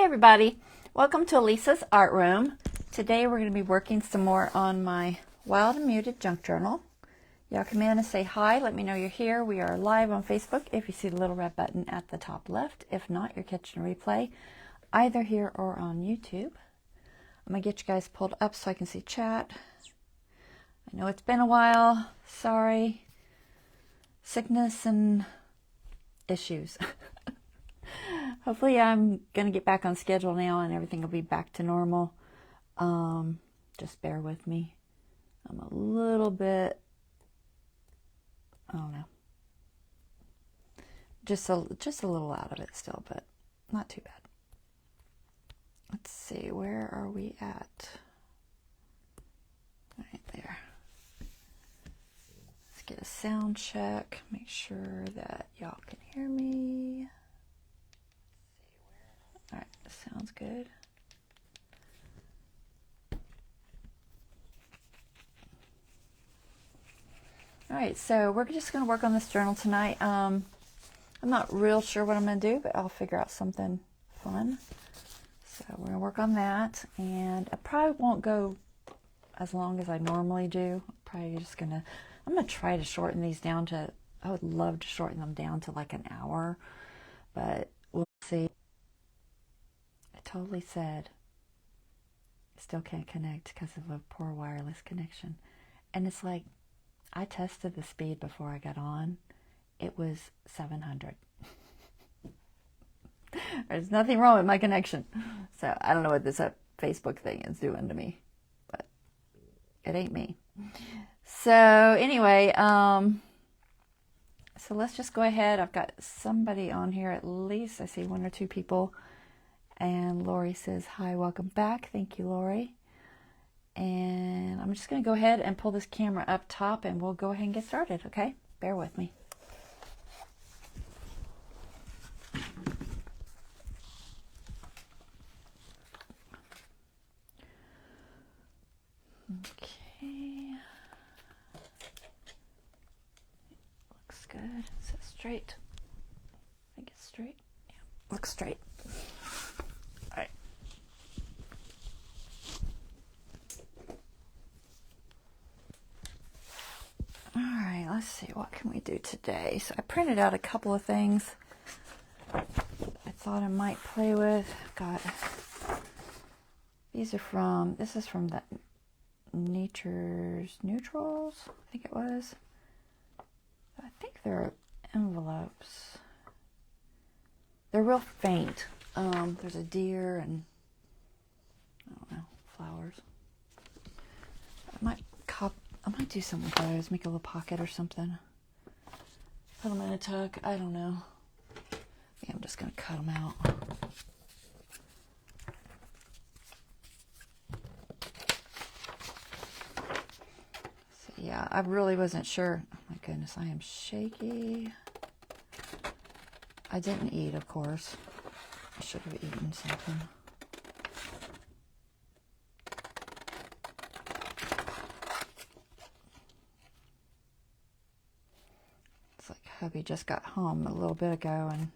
everybody, welcome to Lisa's Art Room. Today we're going to be working some more on my Wild and Muted junk journal. Y'all come in and say hi, let me know you're here. We are live on Facebook if you see the little red button at the top left. If not, you're catching a replay either here or on YouTube. I'm going to get you guys pulled up so I can see chat. I know it's been a while, sorry. Sickness and issues. Hopefully I'm going to get back on schedule now and everything will be back to normal. Just bear with me. I'm a little bit, I don't know, just a little out of it still, but not too bad. Let's see, where are we at? Right there. Let's get a sound check, make sure that y'all can hear me. All right, sounds good. All right, so we're just going to work on this journal tonight. I'm not real sure what I'm going to do, but I'll figure out something fun. So we're going to work on that, and I probably won't go as long as I normally do. I'm going to try to shorten these down to, I would love to shorten them down to like an hour, but we'll see. I totally said I still can't connect because of a poor wireless connection. And it's like, I tested the speed before I got on. It was 700. There's nothing wrong with my connection. So I don't know what this Facebook thing is doing to me, but it ain't me. So anyway, so let's just go ahead. I've got somebody on here at least. I see one or two people. And Lori says, hi, welcome back. Thank you, Lori. And I'm just going to go ahead and pull this camera up top and we'll go ahead and get started, okay? Bear with me. Okay. Looks good. Is it straight? I think it's straight. Yeah, looks straight. Let's see, what can we do today? So I printed out a couple of things I thought I might play with. Got these are this is from the Nature's Neutrals, I think it was. I think they're envelopes. They're real faint. There's a deer and I don't know, flowers. I might do something with those, make a little pocket or something. Put them in a tuck, I don't know. Yeah, I'm just going to cut them out. So yeah, I really wasn't sure. Oh my goodness, I am shaky. I didn't eat, of course. I should have eaten something. Hubby just got home a little bit ago, and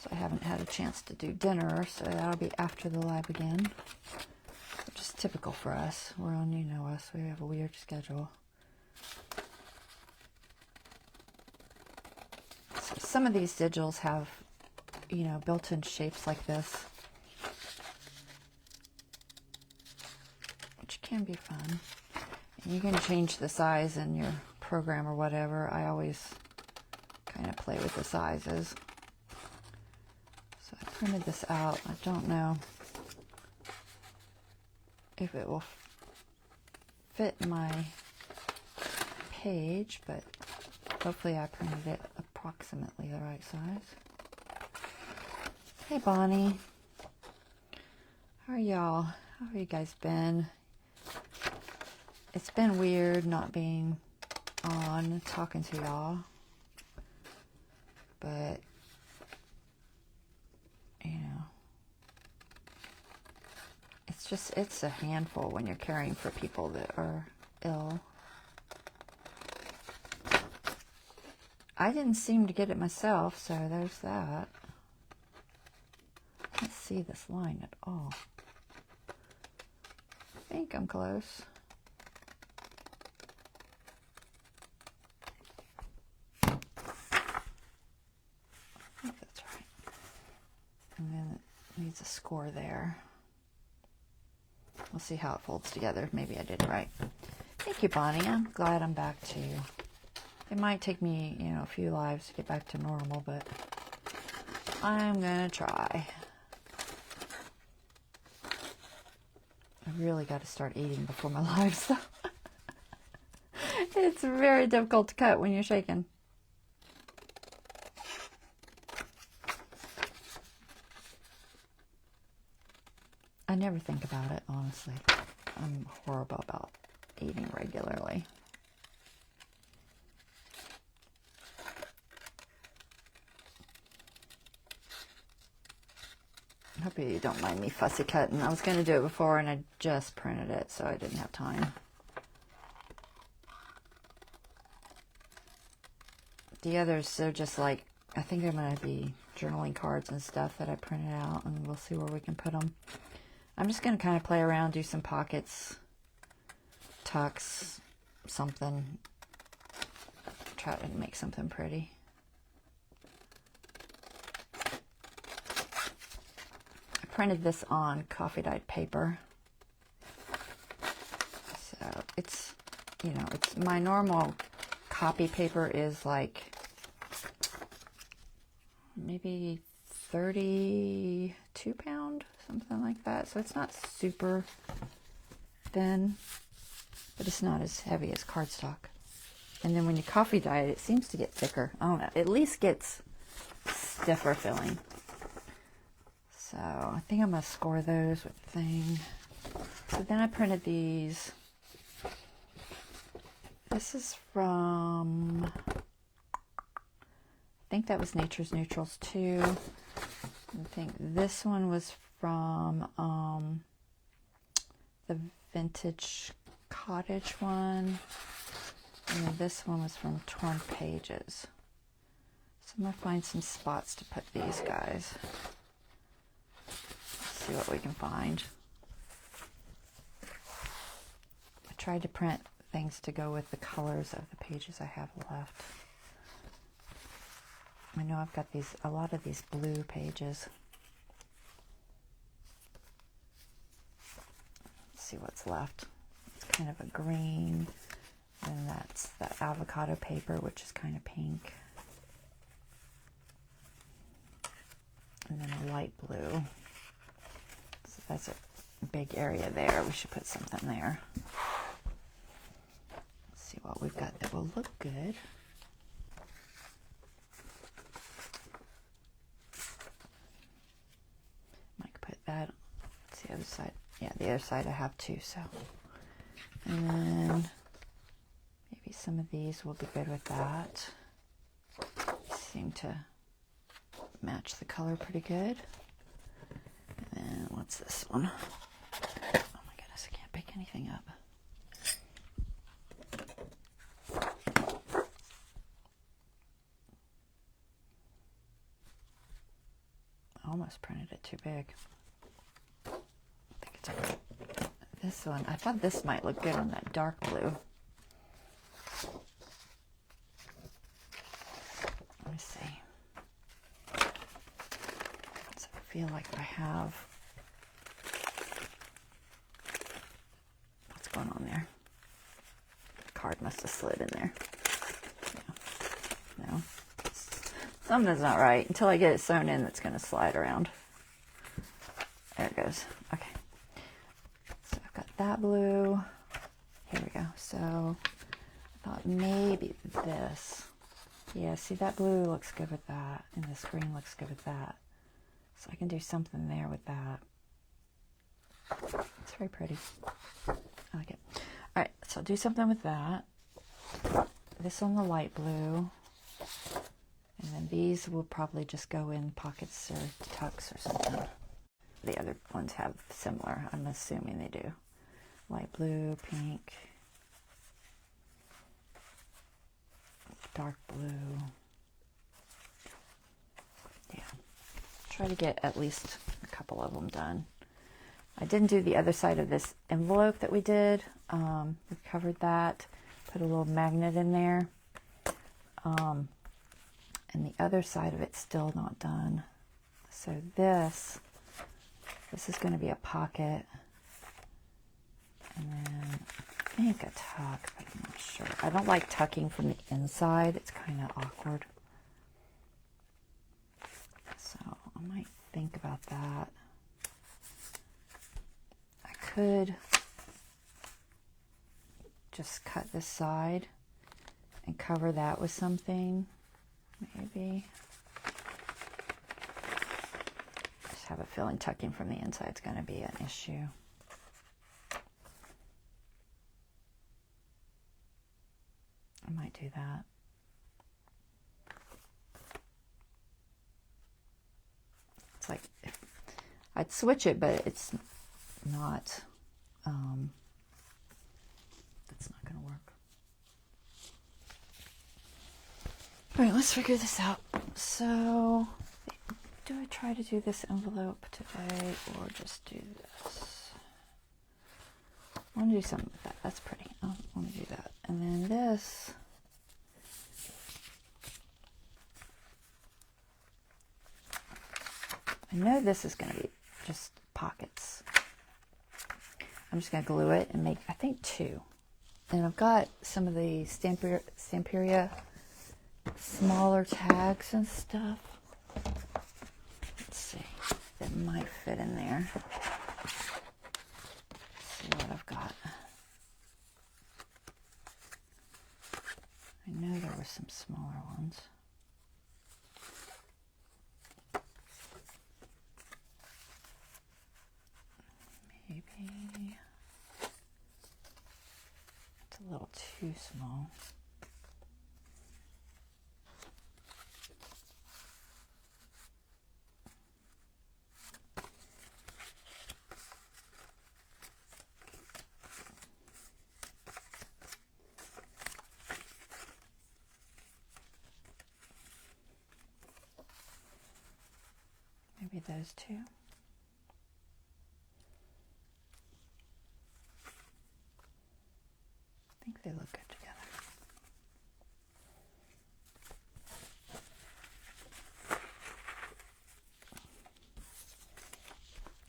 so I haven't had a chance to do dinner, so that'll be after the live again, which is typical for us. We're on, you know us, we have a weird schedule. So some of these digitals have, you know, built-in shapes like this, which can be fun. And you can change the size in your program or whatever. I always kind of play with the sizes. So I printed this out. I don't know if it will fit my page, but hopefully I printed it approximately the right size. Hey Bonnie, how are y'all? How have you guys been? It's been weird not being on talking to y'all. But, you know, it's a handful when you're caring for people that are ill. I didn't seem to get it myself, so there's that. Let's see this line at all. I think I'm close. I think that's right. And then it needs a score there. We'll see how it folds together. Maybe I did it right. Thank you, Bonnie. I'm glad I'm back to you. It might take me, you know, a few lives to get back to normal, but I'm gonna try. I really got to start eating before my lives, though. It's very difficult to cut when you're shaking. I never think about it, honestly. I'm horrible about eating regularly. I hope you don't mind me fussy cutting. I was going to do it before and I just printed it, so I didn't have time. The others, they're just like, I think they're going to be journaling cards and stuff that I printed out, and we'll see where we can put them. I'm just going to kind of play around, do some pockets, tucks, something. Try to make something pretty. I printed this on coffee dyed paper. So it's, you know, it's my normal copy paper is like maybe 32 pound, something like that. So it's not super thin, but it's not as heavy as cardstock. And then when you coffee dye it, it seems to get thicker. I don't know, it at least gets stiffer feeling. So I think I'm gonna score those with the thing. So then I printed these. This is from, I think that was Nature's Neutrals too. I think this one was from the Vintage Cottage one. And then this one was from Torn Pages. So I'm going to find some spots to put these guys. Let's see what we can find. I tried to print things to go with the colors of the pages I have left. I know I've got a lot of these blue pages. Let's see what's left. It's kind of a green, and that's that avocado paper, which is kind of pink. And then a light blue. So that's a big area there. We should put something there. Let's see what we've got that will look good. That, it's the other side. Yeah, the other side I have too, so. And then maybe some of these will be good with that. Seem to match the color pretty good. And then what's this one? Oh my goodness, I can't pick anything up. I almost printed it too big. This one, I thought this might look good on that dark blue. Let me see. So I feel like I have, what's going on there? The card must have slid in there. Yeah. No. Something's not right. Until I get it sewn in, it's going to slide around. There it goes. Okay. So I've got that blue. Here we go. So I thought maybe this. Yeah, see that blue looks good with that. And this green looks good with that. So I can do something there with that. It's very pretty. I like it. All right, so I'll do something with that. This on the light blue. And then these will probably just go in pockets or tucks or something. The other ones have similar. I'm assuming they do. Light blue, pink, dark blue. Yeah. Try to get at least a couple of them done. I didn't do the other side of this envelope that we did. We covered that, put a little magnet in there. And the other side of it's still not done. So this is going to be a pocket. And then I think a tuck, but I'm not sure. I don't like tucking from the inside. It's kind of awkward. So I might think about that. I could just cut this side and cover that with something, maybe. Just have a feeling tucking from the inside is going to be an issue. I might do that. It's like, I'd switch it, but it's not, that's not going to work. All right, let's figure this out. So, do I try to do this envelope today or just do this? I want to do something with that. That's pretty. I want to do that. And then this, I know this is going to be just pockets. I'm just going to glue it and make, I think, 2. And I've got some of the Stamperia smaller tags and stuff. Let's see. That might fit in there. Let's see what I've got. I know there were some smaller ones. Maybe it's a little too small. Maybe those two. I think they look good together.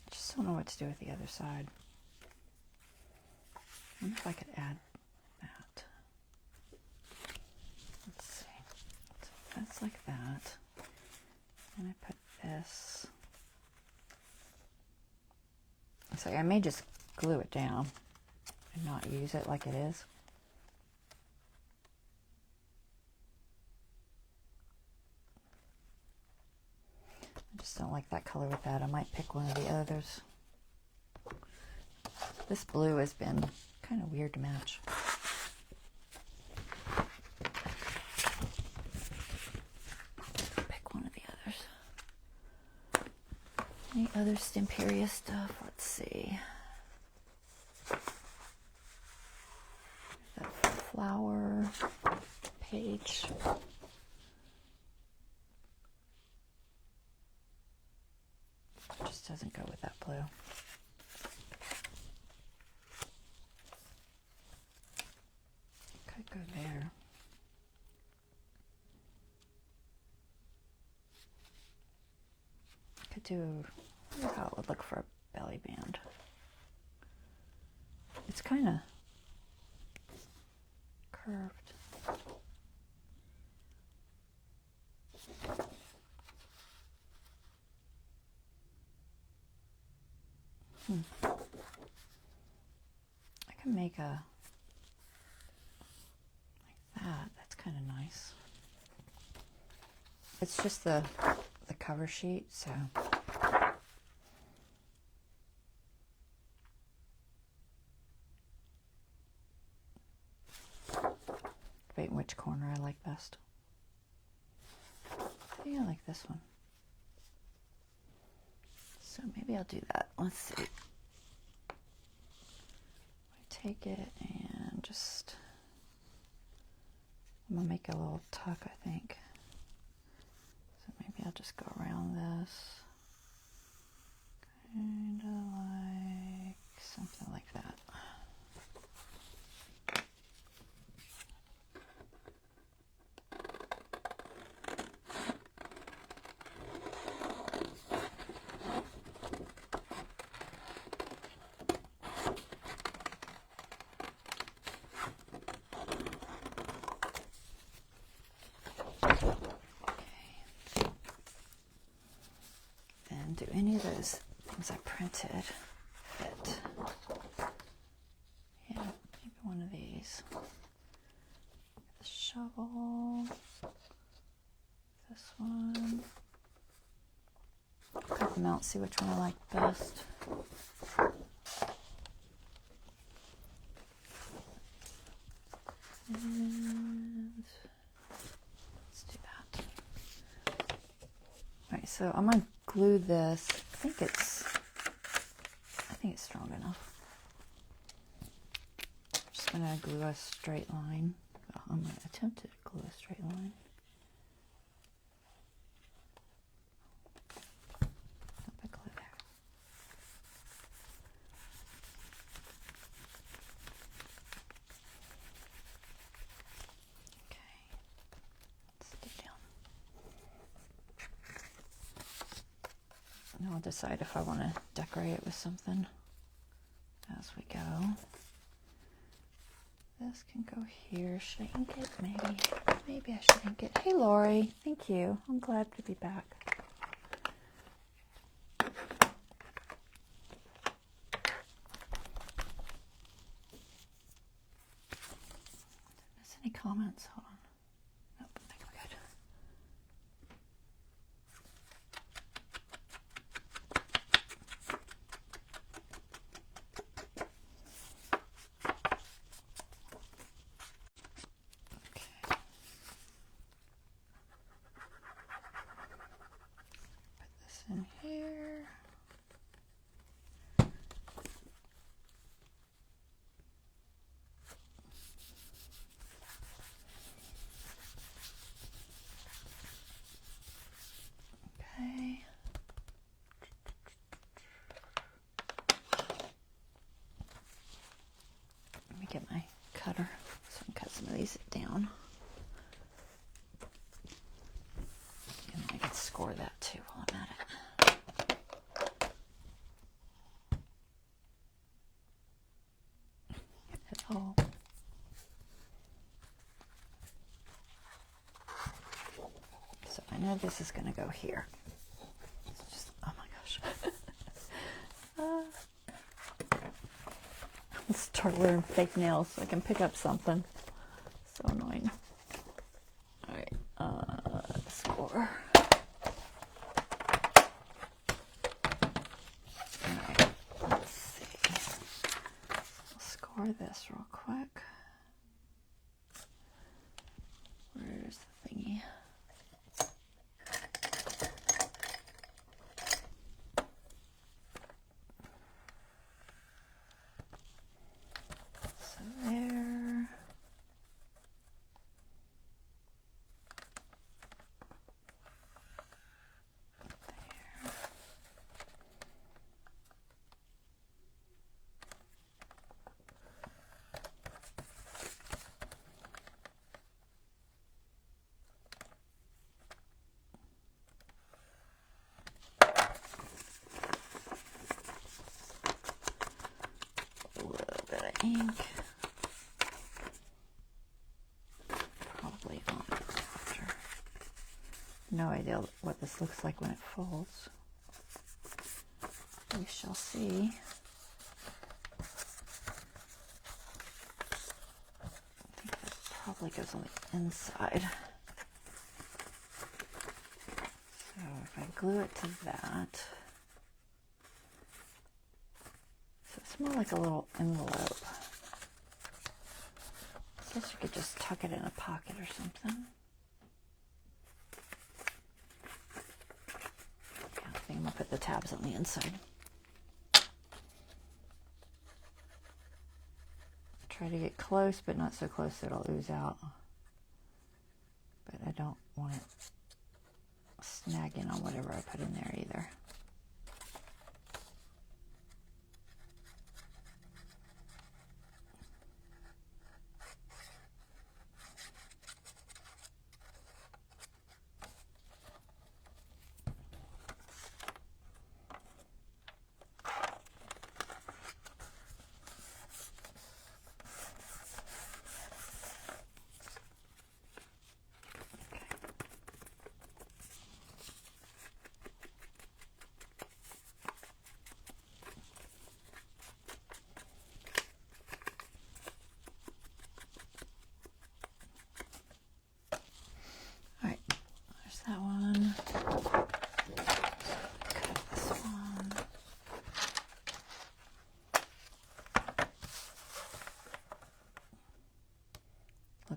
I just don't know what to do with the other side. I wonder if I could add that. Let's see. So that's like that. And I put this. So I may just glue it down and not use it like it is. I just don't like that color with that. I might pick one of the others. This blue has been kind of weird to match. Pick one of the others. Any other Stamperia stuff? Let's see. That flower page. Just doesn't go with that blue. Could go there. Could do how it would look for a belly band. It's kind of curved. I can make a like that. That's kind of nice. It's just the cover sheet, so debating which corner I like best. I think I like this one. So maybe I'll do that. Let's see. I take it and just, I'm gonna make a little tuck, I think. So maybe I'll just go around this, Kind of like something like that. Do any of those things I printed fit? Yeah, maybe one of these. The shovel. This one. Cut them out, see which one I like best. And let's do that. All right, so I'm going to glue this. I think it's strong enough. I'm just going to glue a straight line. Well, I'm going to attempt to glue a straight line. Don't put glue there. Okay, let's get down. Now I'll decide if I want to decorate it with something as we go. This can go here. Should I ink it? Maybe I should ink it. Hey Lori, thank you. I'm glad to be back. Miss any comments? Hold on. Nope, I think we're good. In here. Okay. Let me get my cutter so I can cut some of these down. And I can score that too while I'm at it. Oh. So I know this is going to go here. It's just, oh my gosh. Let's start wearing fake nails so I can pick up something. So annoying. All right, score. All right, let's see. I'll score this real quick. Where's the thingy? So there. Ink. Probably on after. No idea what this looks like when it folds. We shall see. I think that probably goes on the inside. So if I glue it to that, so it's more like a little envelope. I guess you could just tuck it in a pocket or something. Yeah, I think I'm going to put the tabs on the inside. Try to get close, but not so close that it'll ooze out. But I don't want it snagging on whatever I put in there either.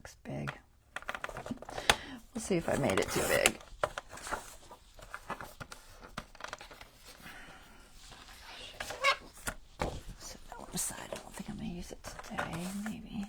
looks big. We'll see if I made it too big. Set that one aside. I don't think I'm going to use it today. Maybe.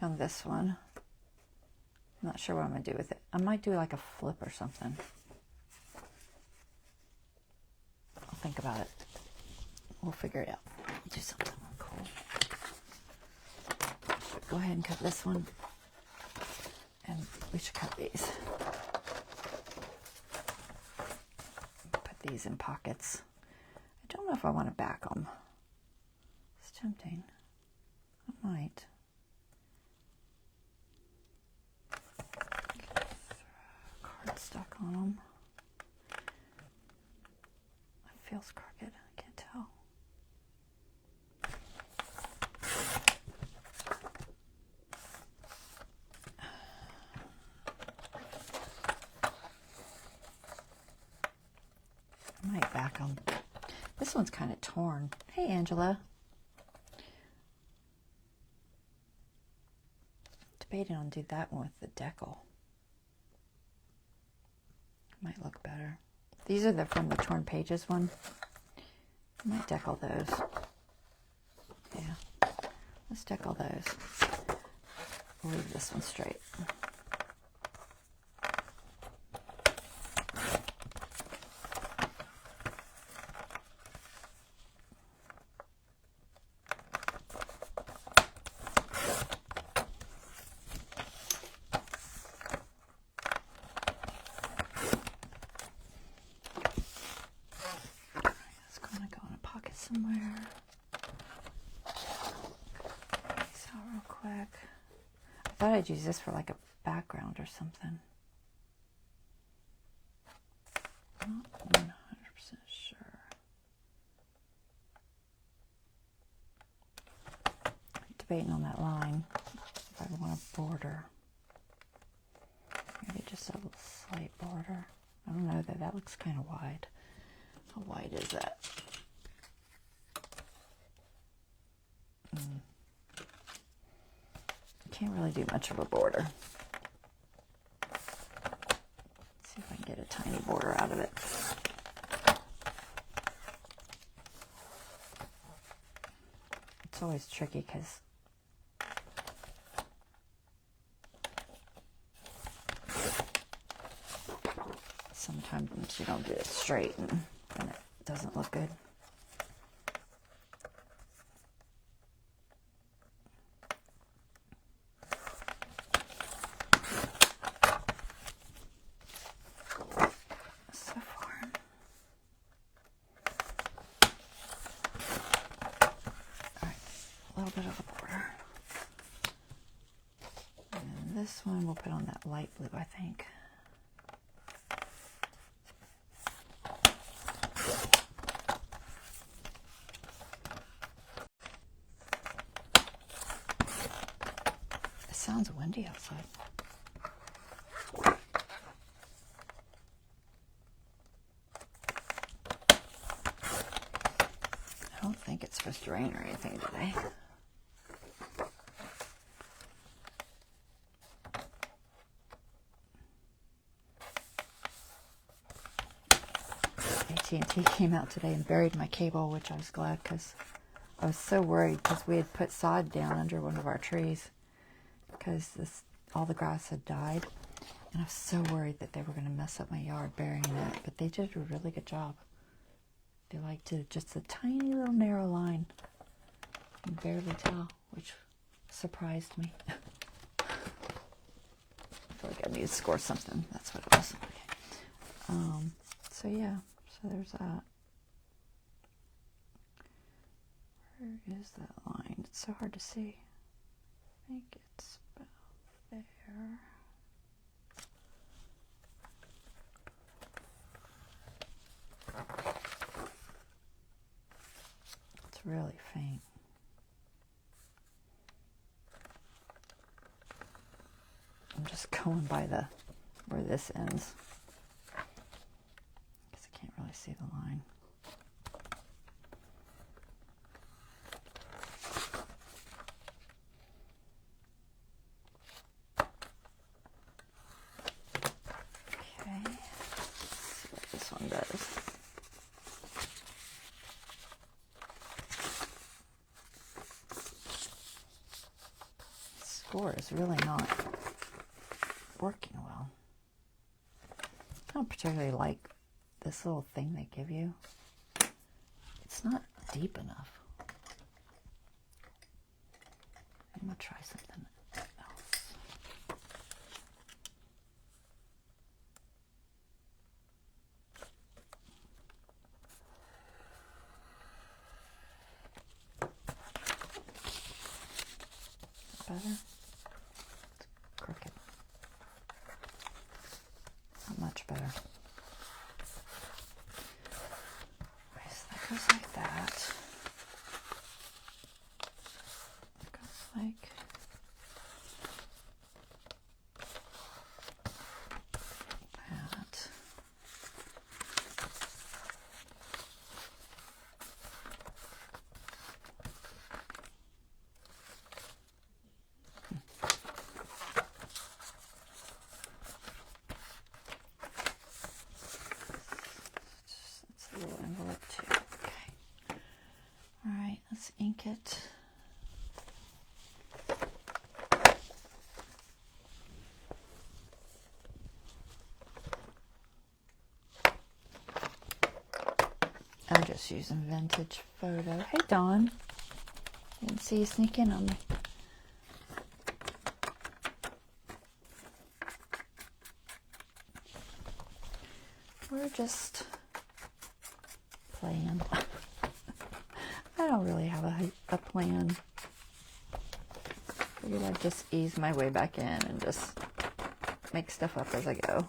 On this one, I'm not sure what I'm going to do with it. I might do like a flip or something. I'll think about it. We'll figure it out. Do something cool. Go ahead and cut this one, and we should cut these. Put these in pockets. I don't know if I want to back them. It's tempting. I might. Stuck on them. It feels crooked. I can't tell. I might back them. This one's kind of torn. Hey, Angela. Debating on do that one with the decal. Might look better. These are from the Torn Pages one. I might decal those. Yeah. Let's decal those. We'll leave this one straight. Somewhere. So real quick. I thought I'd use this for like a background or something. Not 100% sure. I'm debating on that line if I want a border. Maybe just a slight border. I don't know though, that looks kind of wide. How wide is that? Can't really do much of a border. Let's see if I can get a tiny border out of it. It's always tricky because sometimes you don't get it straight and then it doesn't look good. This one we'll put on that light blue, I think. It sounds windy outside. I don't think it's supposed to rain or anything today. 'T came out today and buried my cable, which I was glad because I was so worried because we had put sod down under one of our trees because all the grass had died, and I was so worried that they were going to mess up my yard burying it, but they did a really good job. They did just a tiny little narrow line. You can barely tell, which surprised me. I feel like I need to score something. That's what it was. Okay. So yeah. So there's that. Where Where is that line? It's so hard to see. I think it's about there. It's really faint. I'm just going by the where this ends because I can't really see the line. Okay, let's see what this one does. The score is really not working well. I don't particularly like this little thing they give you. It's not deep enough. I'm gonna try something else. Better? It's crooked. Not much better. Okay, so that goes like that. It goes like that. It's a little envelope too. Okay. All right, let's ink it. I'm just using Vintage Photo. Hey, Dawn. Didn't see you sneak in on me. We're just playing. I don't really have a plan. Figured I'd just ease my way back in and just make stuff up as I go.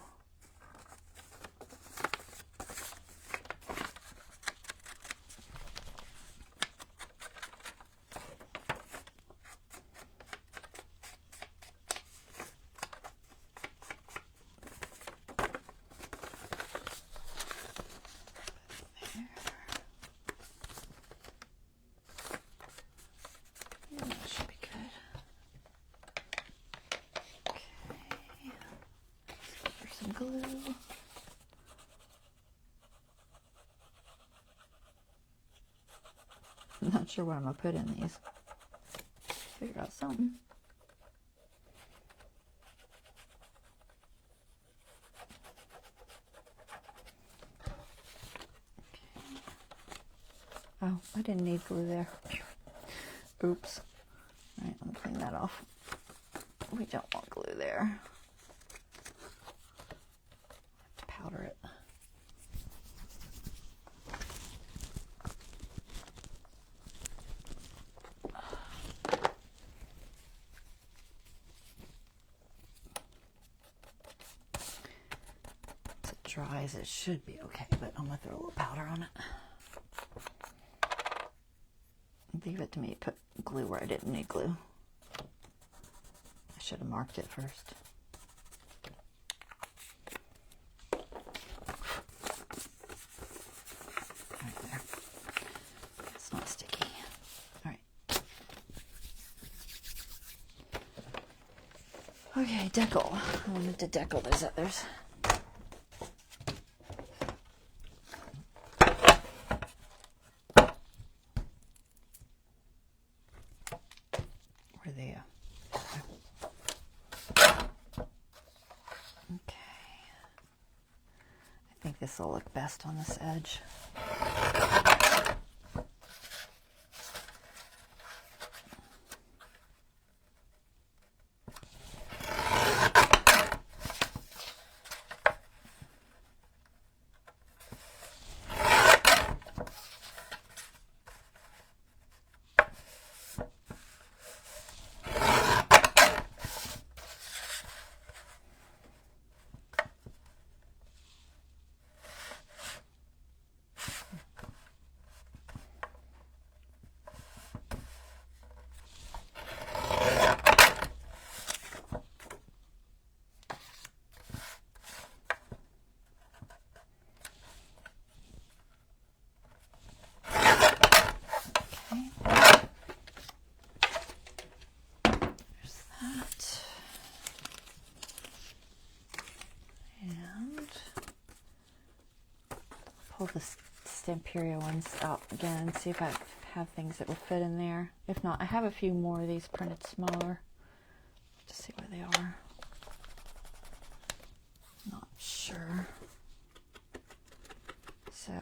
Glue. I'm not sure what I'm going to put in these. Figure out something. Okay. Oh, I didn't need glue there. Oops. All right, let me clean that off. We don't want glue there. Powder it. As it dries, it should be okay, but I'm gonna throw a little powder on it. Leave it to me to put glue where I didn't need glue. I should have marked it first. Okay, decal. I wanted to decal those others. Where are they? Okay. I think this will look best on this edge. the Stamperia ones out again and see if I have things that will fit in there. If not, I have a few more of these printed smaller. Just see where they are. Not sure. So,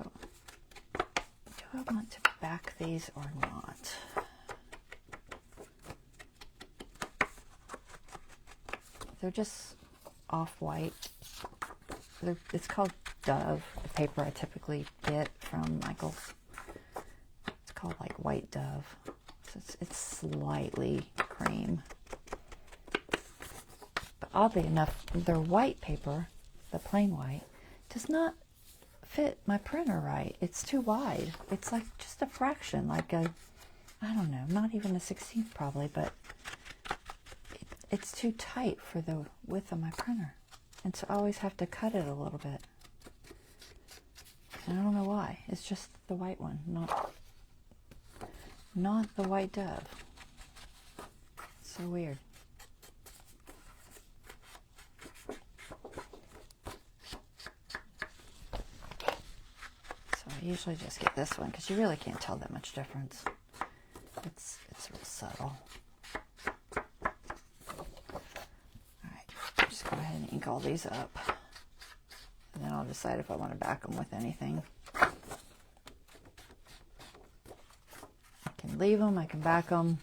do I want to back these or not? They're just off-white. It's called Dove, the paper I typically get from Michael's. It's called like White Dove. So it's slightly cream. But oddly enough, their white paper, the plain white, does not fit my printer right. It's too wide. It's like just a fraction, like a, I don't know, not even a 16th probably, but it's too tight for the width of my printer. And so I always have to cut it a little bit. And I don't know why. It's just the white one, not the White Dove. So weird. So I usually just get this one because you really can't tell that much difference. It's real subtle. Go ahead and ink all these up, and then I'll decide if I want to back them with anything. I can leave them, I can back them.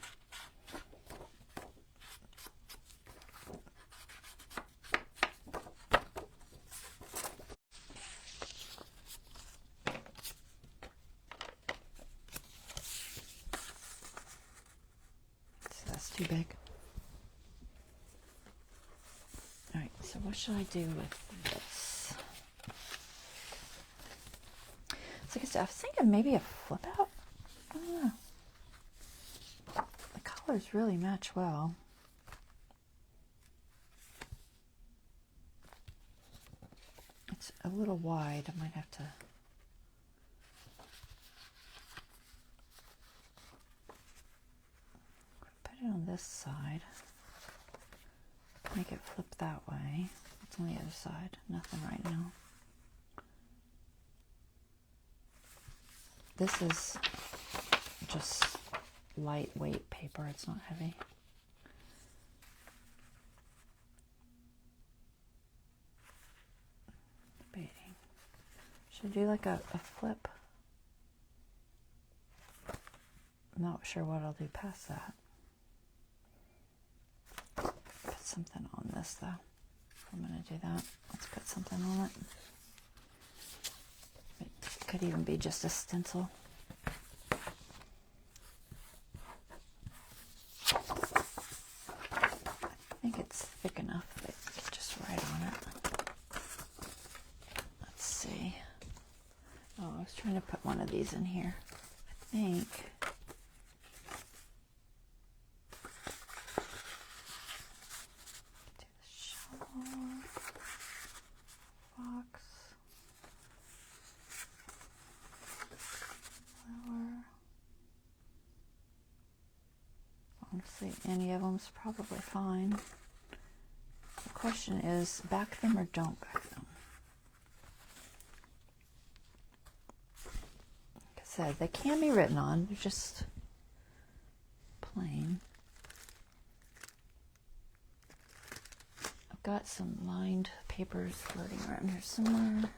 So that's too big. So what should I do with this? So I was thinking maybe a flip out. I don't know. The colors really match well. It's a little wide. I might have to put it on this side. Make it flip that way. What's on the other side? Nothing right now. This is just lightweight paper. It's not heavy. Debating. Should I do like a flip? I'm not sure what I'll do past that. Something on this though. I'm going to do that. Let's put something on it. It could even be just a stencil. I think it's thick enough that it's just right on it. Let's see. Oh, I was trying to put one of these in here. I think. Honestly, any of them's probably fine. The question is, back them or don't back them? Like I said, they can be written on. They're just plain. I've got some lined papers floating around here somewhere.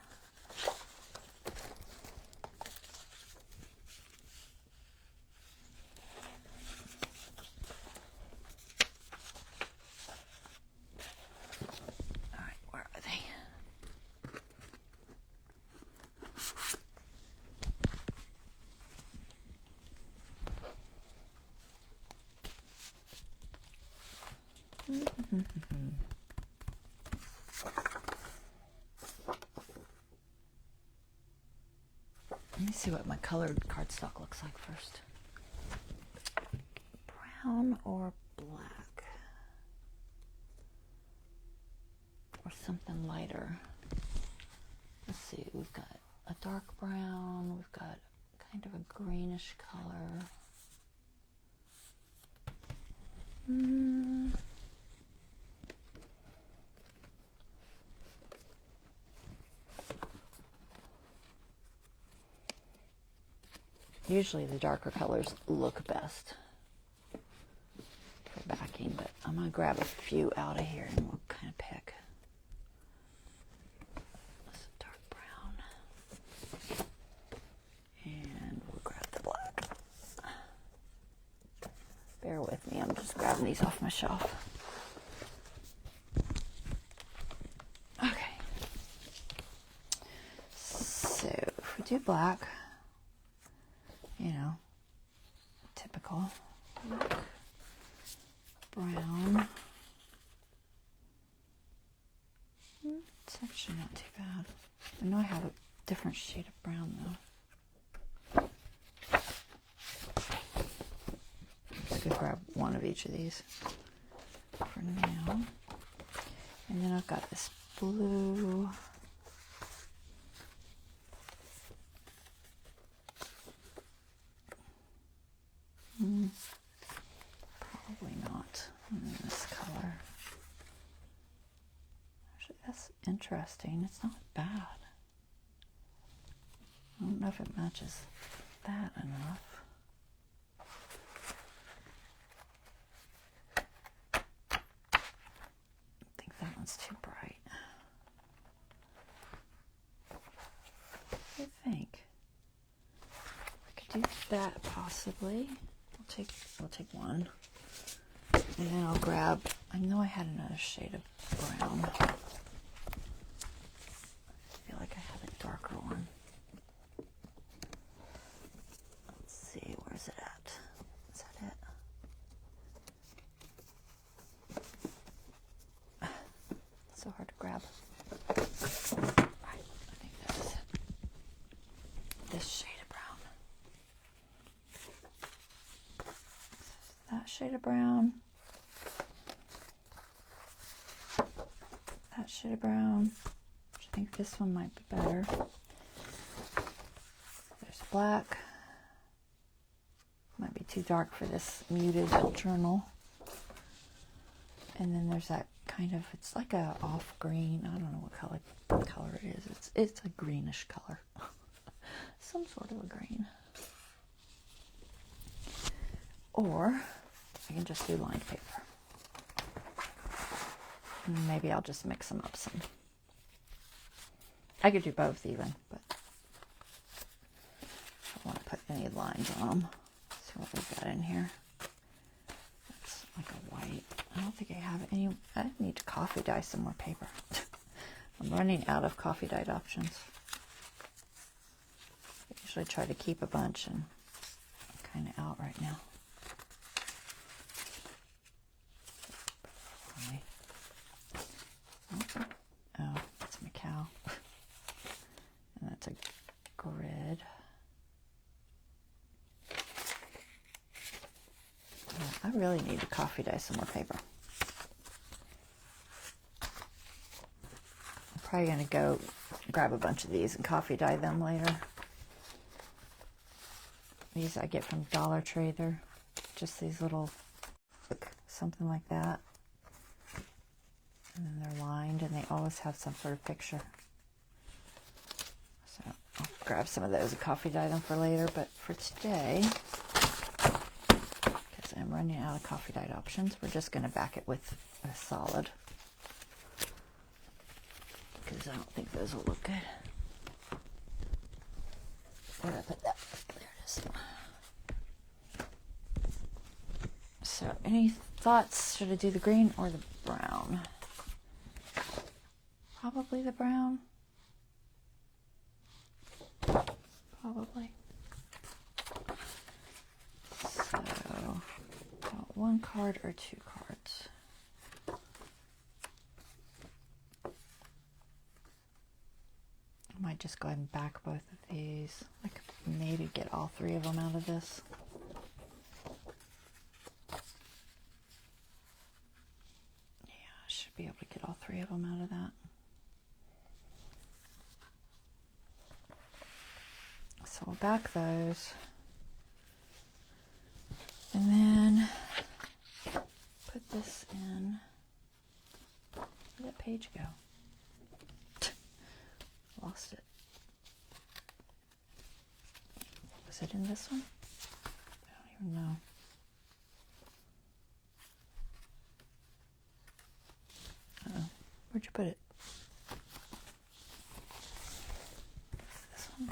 Let me see what my colored cardstock looks like first. Brown or black? Or something lighter. Let's see, we've got a dark brown, we've got kind of a greenish color. Usually the darker colors look best for backing, but I'm going to grab a few out of here and we'll kind of pick. This is dark brown. And we'll grab the black. Bear with me, I'm just grabbing these off my shelf. Okay. So if we do black, you know, typical. Black, brown. It's actually not too bad. I know I have a different shade of brown though. I'm just gonna grab one of each of these for now. And then I've got this blue. Probably not in this color. Actually, that's interesting. It's not bad. I don't know if it matches that enough. I think that one's too bright. What do you think? I could do that possibly. We'll take one. And then I'll grab, I know I had another shade of brown. I feel like I had a darker one. Let's see, where's it at? Is that it? It's so hard to grab. Right, I think that is it. This shade of brown. That shade of brown. That shade of brown. I think this one might be better. There's black. Might be too dark for this muted journal. And then there's that kind of, it's like a off green. I don't know what color it is. It's a greenish color. Some sort of a green. Or I can just do lined paper. Maybe I'll just mix them up some. I could do both even, but I don't want to put any lines on them. Let's see what we've got in here. That's like a white. I don't think I have any. I need to coffee dye some more paper. I'm running out of coffee dyed options. I usually try to keep a bunch, and I'm kind of out right now. Oh, that's my cow. And that's a grid. I really need to coffee dye some more paper. I'm probably going to go grab a bunch of these and coffee dye them later. These I get from Dollar Tree. They're just these little, something like that. And then they're lined, and they always have some sort of picture. So I'll grab some of those and coffee dye them for later. But for today, because I'm running out of coffee dyed options, we're just going to back it with a solid. Because I don't think those will look good. Where did I put that? There it is. So any thoughts? Should I do the green or the brown? Probably the brown. Probably. So, got one card or two cards? I might just go ahead and back both of these. I could maybe get all three of them out of this. Yeah, I should be able to get all three of them out of that. So we'll back those. And then put this in. Where'd that page go? Lost it. Was it in this one? I don't even know. Uh-oh. Where'd you put it? This one?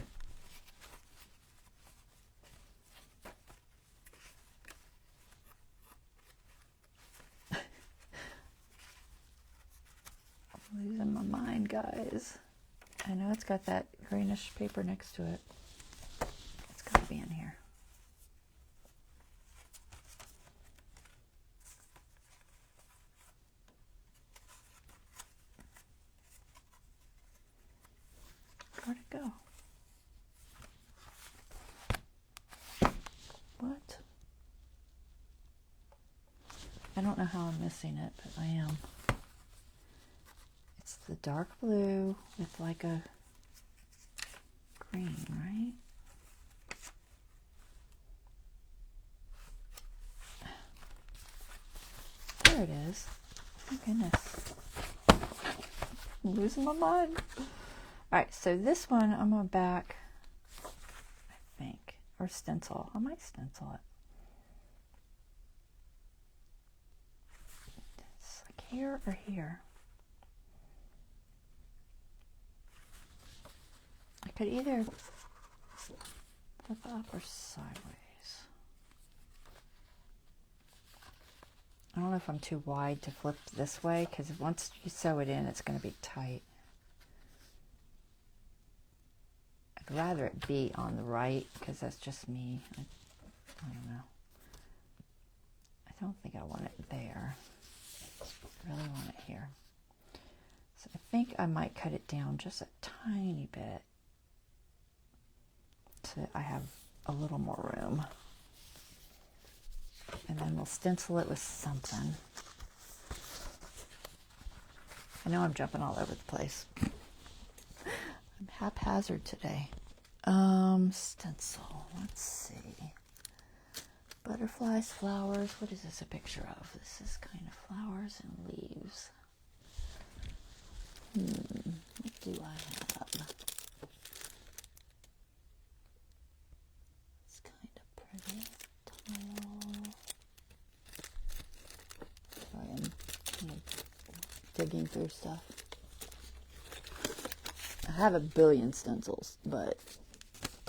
I'm losing my mind, guys. I know it's got that greenish paper next to it. It's got to be in here. Where'd it go? What? I don't know how I'm missing it, but I am. It's the dark blue with like a green, right? There it is. Oh goodness. I'm losing my mind. Alright, so this one I'm going to back, I think, or stencil. I might stencil it. It's like here or here. I could either flip up or sideways. I don't know if I'm too wide to flip this way, because once you sew it in, it's going to be tight. I'd rather it be on the right, because that's just me. I don't know. I don't think I want it there. I really want it here. So I think I might cut it down just a tiny bit so that I have a little more room. And then we'll stencil it with something. I know I'm jumping all over the place. I'm haphazard today. Stencil. Let's see. Butterflies, flowers. What is this a picture of? This is kind of flowers and leaves. What do I have? It's kind of pretty. Tile. Sorry, I'm kind of digging through stuff. I have a billion stencils, but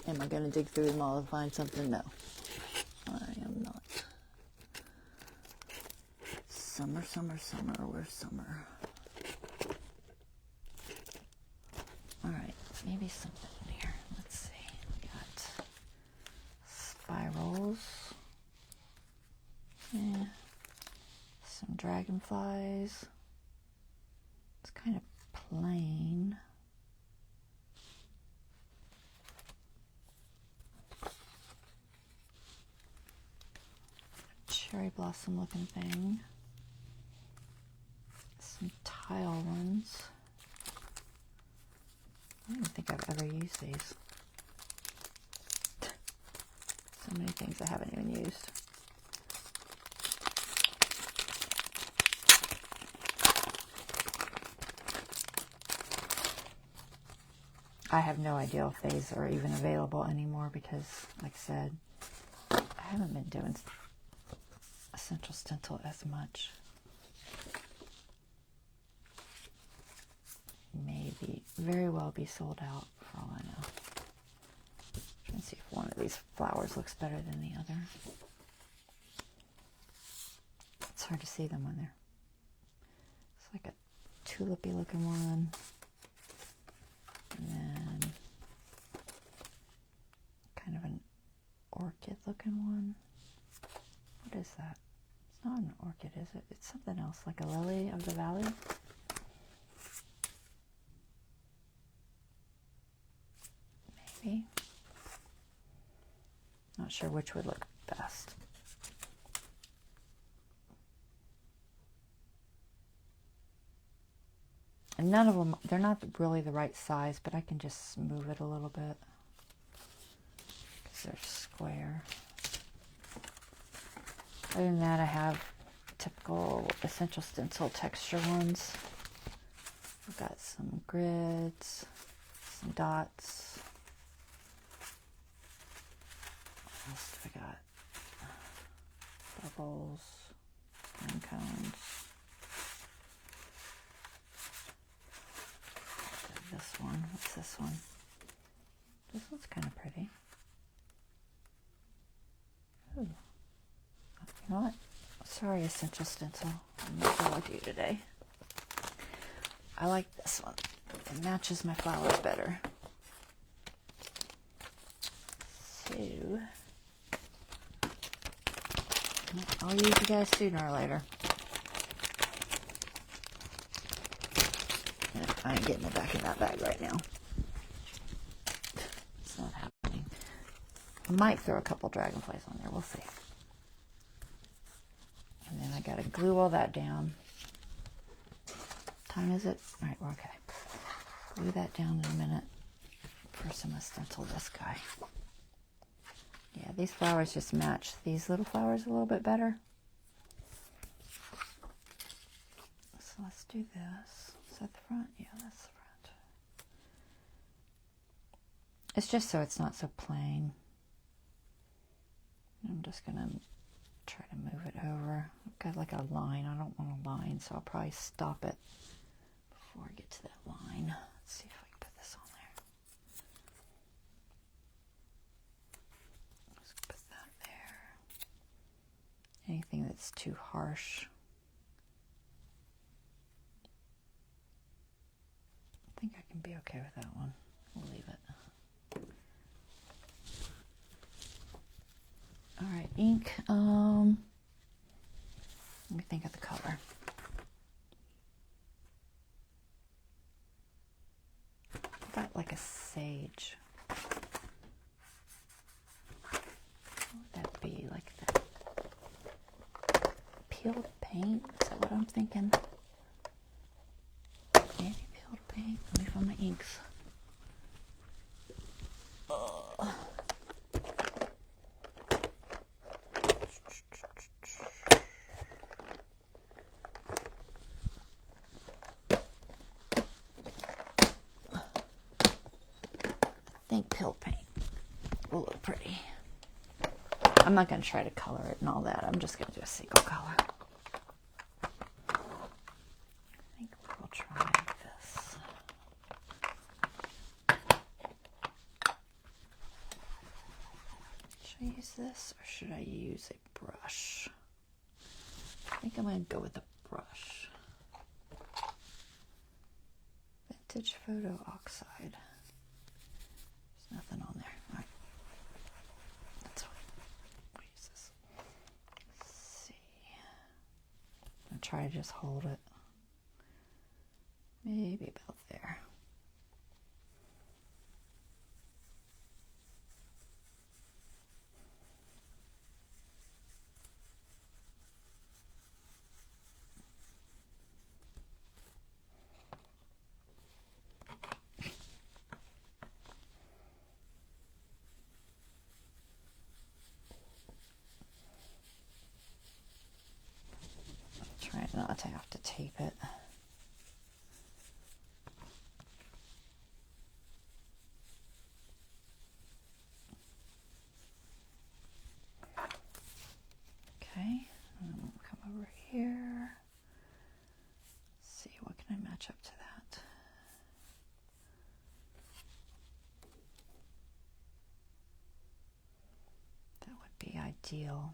am I going to dig through them all and find something? No, I am not. Summer, summer, summer. Where's summer? All right, maybe something in here. Let's see. We got spirals. Yeah. Some dragonflies. It's kind of plain. Cherry blossom looking thing. Some tile ones. I don't think I've ever used these. So many things I haven't even used. I have no idea if these are even available anymore because, like I said, I haven't been doing essential stencil as much. Maybe very well be sold out for all I know. Trying to see if one of these flowers looks better than the other. It's hard to see them when they're. It's like a tulipy looking one, and then kind of an orchid looking one. What is that? It's not an orchid, is it? It's something else, like a lily of the valley. Maybe. Not sure which would look best. And none of them, they're not really the right size, but I can just move it a little bit because they're square. Other than that, I have typical essential stencil texture ones. I've got some grids, some dots. I got? Bubbles, pine cones. This one. What's this one? This one's kind of pretty. Ooh. You know what? Sorry, Essential Stencil. I'm not sure what to do today. I like this one. It matches my flowers better. So, I'll use you guys sooner or later. I ain't getting it back in that bag right now. It's not happening. I might throw a couple dragonflies on there. We'll see. And then I got to glue all that down. What time is it? All right, we're okay. Glue that down in a minute. First, I'm going to stencil this guy. Yeah, these flowers just match these little flowers a little bit better. So let's do this. Is that the front? Yeah, that's the front. It's just so it's not so plain. I'm just going to try to move it over. I've got like a line. I don't want a line, so I'll probably stop it before I get to that line. Let's see if I can put this on there. Let's put that there. Anything that's too harsh, I think I can be okay with that one. We'll leave it. All right, ink. Let me think of the color. Got like a sage. What would that be? Like that peeled paint? Is that what I'm thinking? Maybe peeled paint. Let me find my inks. I think peeled paint will look pretty. I'm not going to try to color it and all that. I'm just going to do a single color. I think we'll try this. Should I use this or should I use a brush? I think I'm going to go with a brush. Vintage Photo Oxide. There's nothing on there. All right. That's fine. We'll use this. Let's see. I'm going to try to just hold it. Maybe about there. Try not to have to tape it. Okay, and then we'll come over here. Let's see, what can I match up to that? That would be ideal.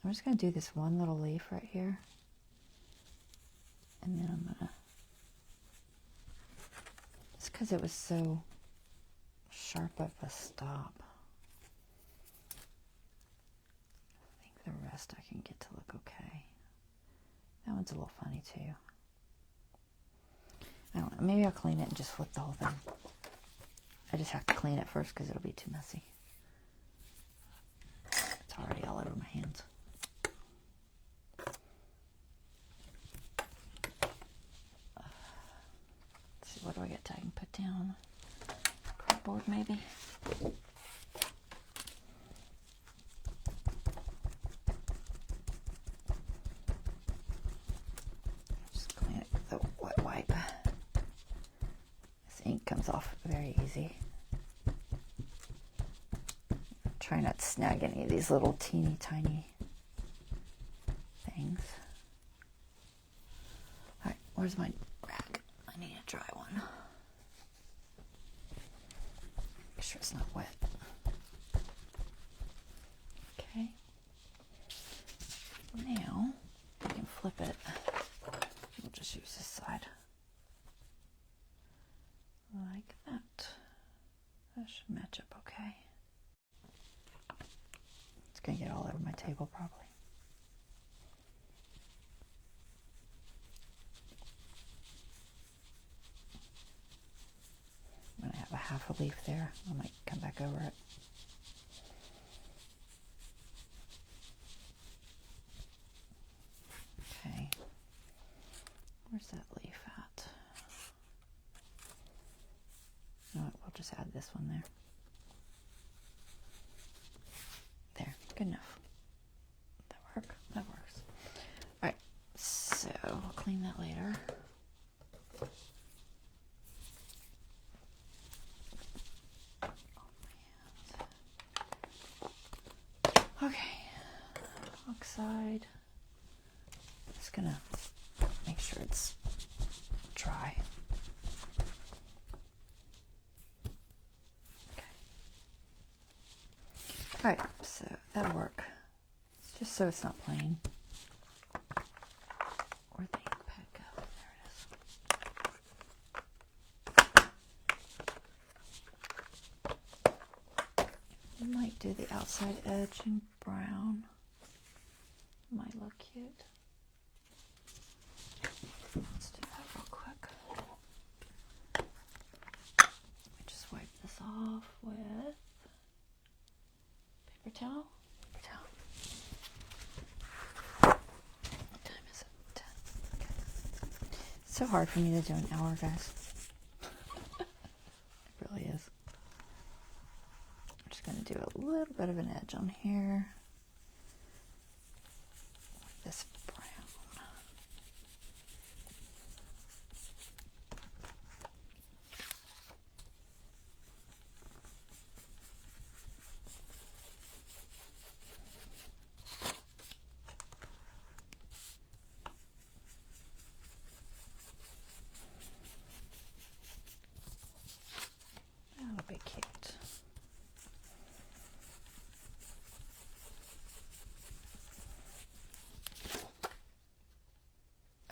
I'm just going to do this one little leaf right here. And then I'm going to, it's because it was so sharp of a stop. I think the rest I can get to look okay. That one's a little funny too. I don't know, maybe I'll clean it and just flip the whole thing. I just have to clean it first because it'll be too messy. It's already all over my hands. What do I get? I can put down cardboard maybe. Just clean it with a wet wipe. This ink comes off very easy. Try not to snag any of these little teeny tiny things. All right, where's my rag? I need a dry one. Make sure it's not wet. Okay. Now I can flip it. We'll just use this side. Like that. That should match up okay. It's going to get all over my table probably. I'm going to have a half a leaf there. I might come back over it. Okay. Where's that leaf at? No, we'll just add this one there. There, good enough. That work? That works. All right, so we'll clean that later. Okay, oxide. Just gonna make sure it's dry. Okay. All right, so that'll work. It's just so it's not plain. Where'd the ink pad go? There it is. We might do the outside edge in brown. Might look cute. Let's do that real quick. Let me just wipe this off with paper towel. Paper towel. What time is it? 10. Okay. It's so hard for me to do an hour, guys. It really is. I'm just going to do a little bit of an edge on here. This brown. That'll be cute.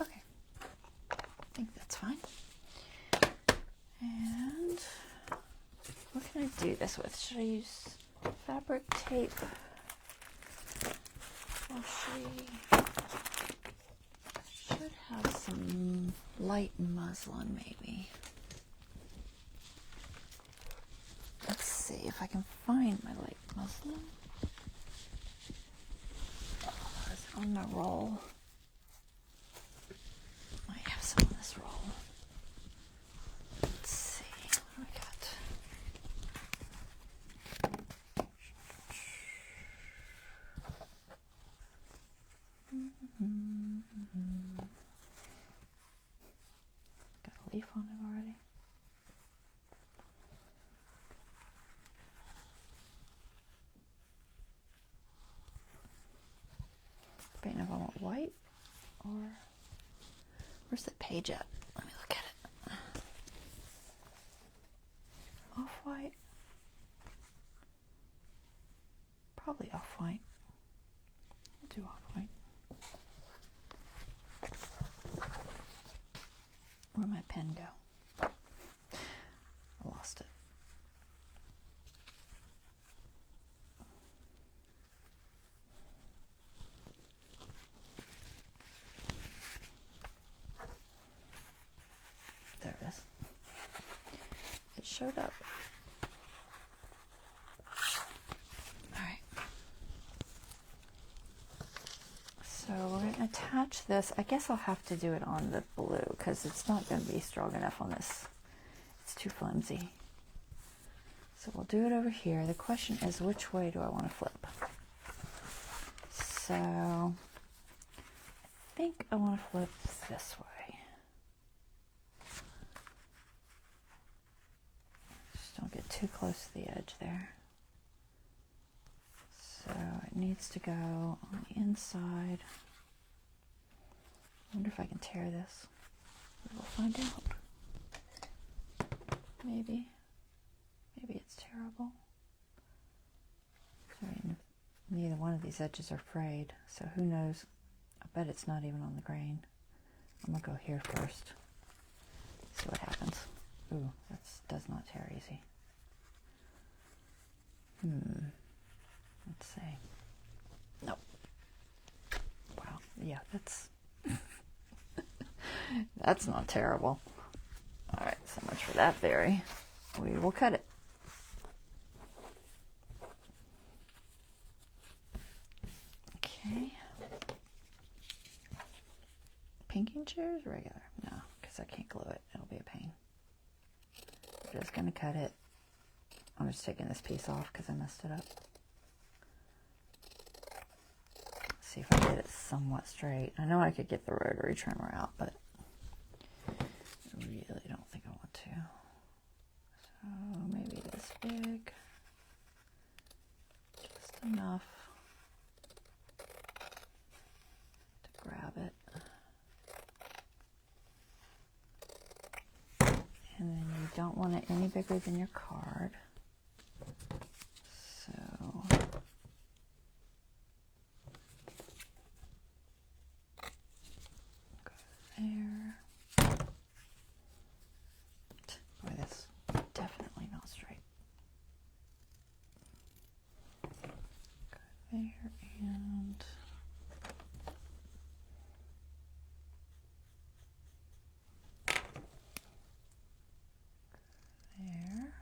Okay, I think that's fine. And what can I do this with? Should I use fabric tape? Washi. Should have some light muslin maybe. Let's see if I can find my light muslin. Oh, it's on my roll. Might have some on this roll. Let's see, what do we got? Got a leaf on it already. Debating if I want white or where's the page at? Let me look at it. Off-white. Probably off-white. I'll do off-white. Where'd my pen go? I lost it. There it is. It showed up. All right. So we're going to attach this. I guess I'll have to do it on the blue because it's not going to be strong enough on this. It's too flimsy. So we'll do it over here. The question is, which way do I want to flip? So I think I want to flip this way. Just don't get too close to the edge there. needs to go on the inside. I wonder if I can tear this. We'll find out. Maybe. Maybe it's terrible. Neither one of these edges are frayed, so who knows? I bet it's not even on the grain. I'm gonna go here first. See what happens. Ooh, that does not tear easy. Let's see. Nope. Wow. Yeah, that's that's not terrible. All right, so much for that theory. We will cut it. Okay. Pinking shears, regular? No, because I can't glue it. It'll be a pain. I'm just going to cut it. I'm just taking this piece off because I messed it up. See if I get it somewhat straight. I know I could get the rotary trimmer out, but I really don't think I want to. So maybe this big. Just enough to grab it. And then you don't want it any bigger than your card. So go there. Boy, that's definitely not straight. Go there and there.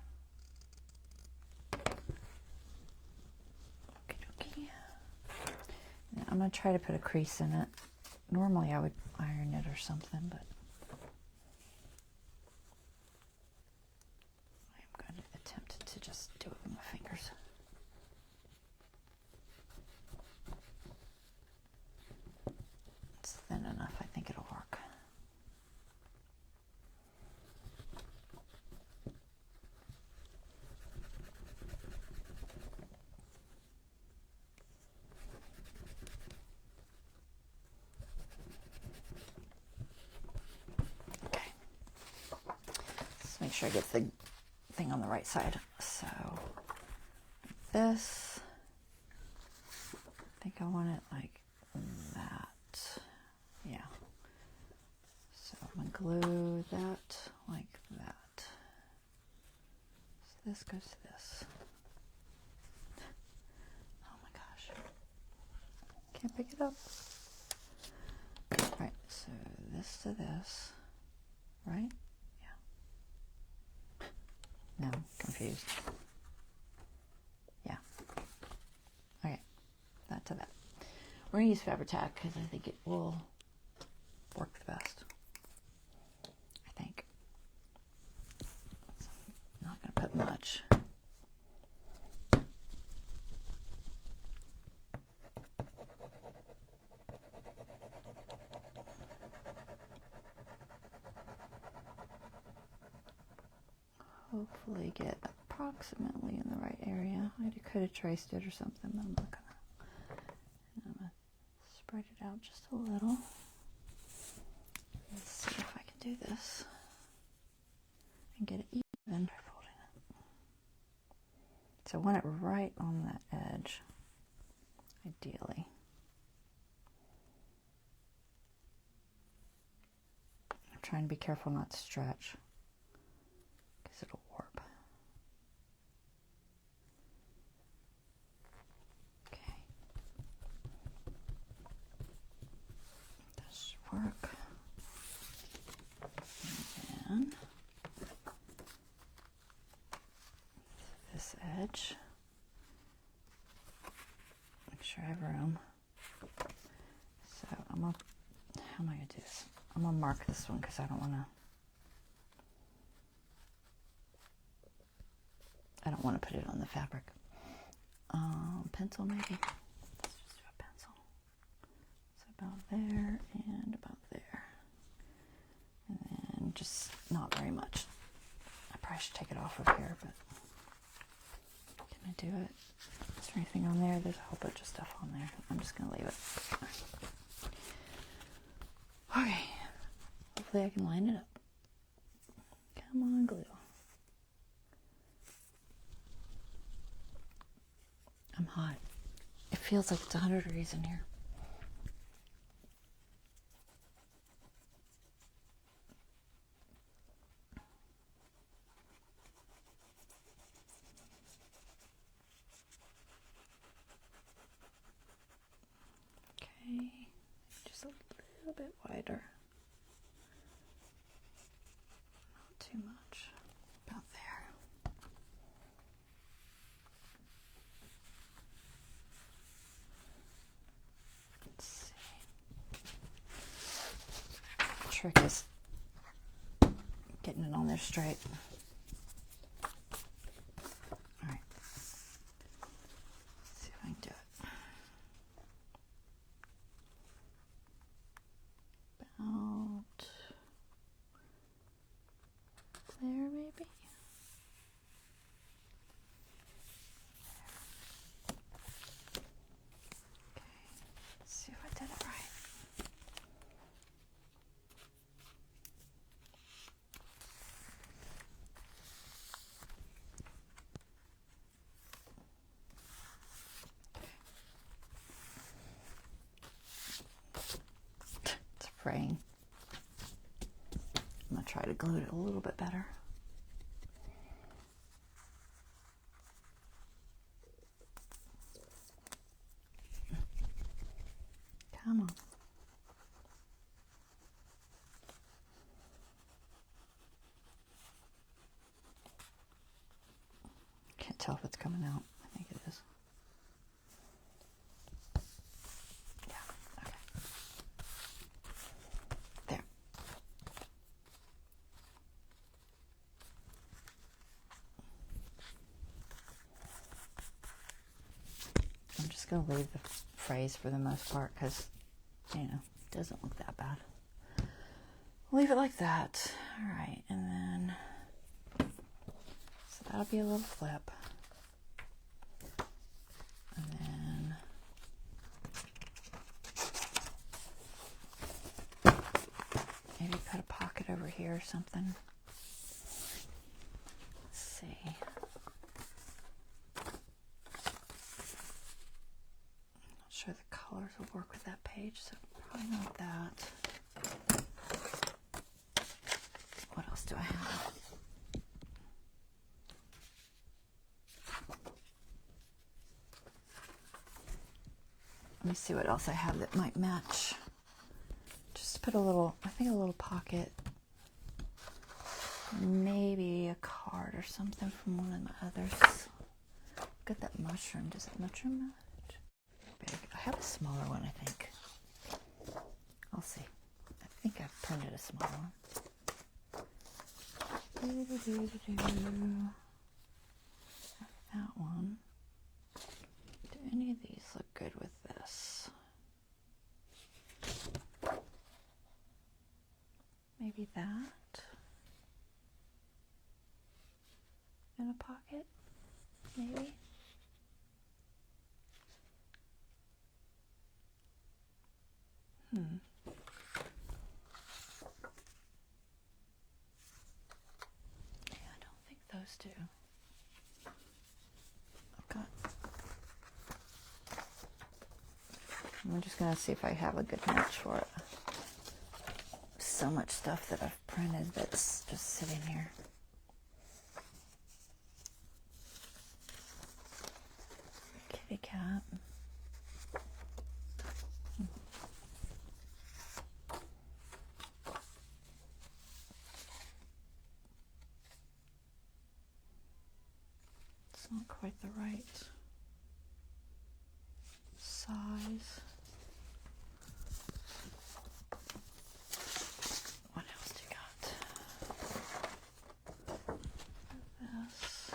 Okie dokie. Now I'm going to try to put a crease in it. Normally I would iron it or something, but I'm going to attempt to just do it with my fingers. It's thin enough. I think it'll work. Make sure I get the thing on the right side. So this, I think I want it like that. Yeah. So I'm gonna glue that like that. So this goes to this. Oh my gosh. Can't pick it up. All right, so this to this, right? No, confused. Yeah. Okay, that to that. We're gonna use Fabri-Tac because I think it will work the best. I think. So I'm not gonna put much. Hopefully get approximately in the right area. I could have traced it or something, but I'm not gonna. I'm gonna spread it out just a little. Let's see if I can do this and get it even. So I want it right on that edge, ideally. I'm trying to be careful not to stretch, because it'll warp. Okay. That should work. And then this edge. Make sure I have room. So I'm gonna, how am I gonna do this? I'm gonna mark this one because I don't want to put it on the fabric. Pencil maybe. Let's just do a pencil. So about there and about there. And then just not very much. I probably should take it off of here, but can I do it? Let's there anything on there? There's a whole bunch of stuff on there. I'm just going to leave it. Okay. Hopefully I can line it up. Come on, glue. I'm hot. It feels like it's 100 degrees in here. Okay, just a little bit wider. Not too much. About there. Let's see. The trick is getting it on there straight. Alright. Let's see if I can do it. About there, maybe? Okay, let's see if I did it right. It's fraying. I'm going to try to glue it a little bit better. Come on. Can't tell if it's coming out. I think it is. Yeah, okay. There. I'm just going to leave the phrase for the most part because, you know, it doesn't look that bad. Leave it like that. All right, and then, so that'll be a little flip. And then, maybe put a pocket over here or something. Let's see. Sure the colors will work with that page, so probably not that. What else do I have? Let me see what else I have that might match. Just put a little, I think a little pocket. Maybe a card or something from one of the others. Look at that mushroom. Does that mushroom match? Big. I have a smaller one, I think. I'll see. I think I've printed a smaller one. That one. Do any of these look good with this? Maybe that. In a pocket? Maybe. Yeah, I don't think those do. I'm just going to see if I have a good match for it. So much stuff that I've printed that's just sitting here. Kitty cat. It's not quite the right size. What else do you got? This.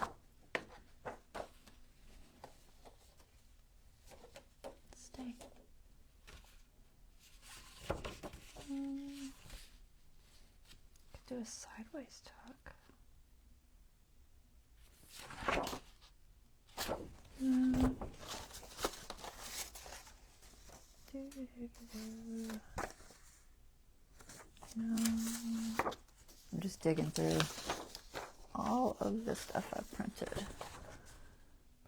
Stay. Could do a sideways tuck. No. I'm just digging through all of the stuff I've printed.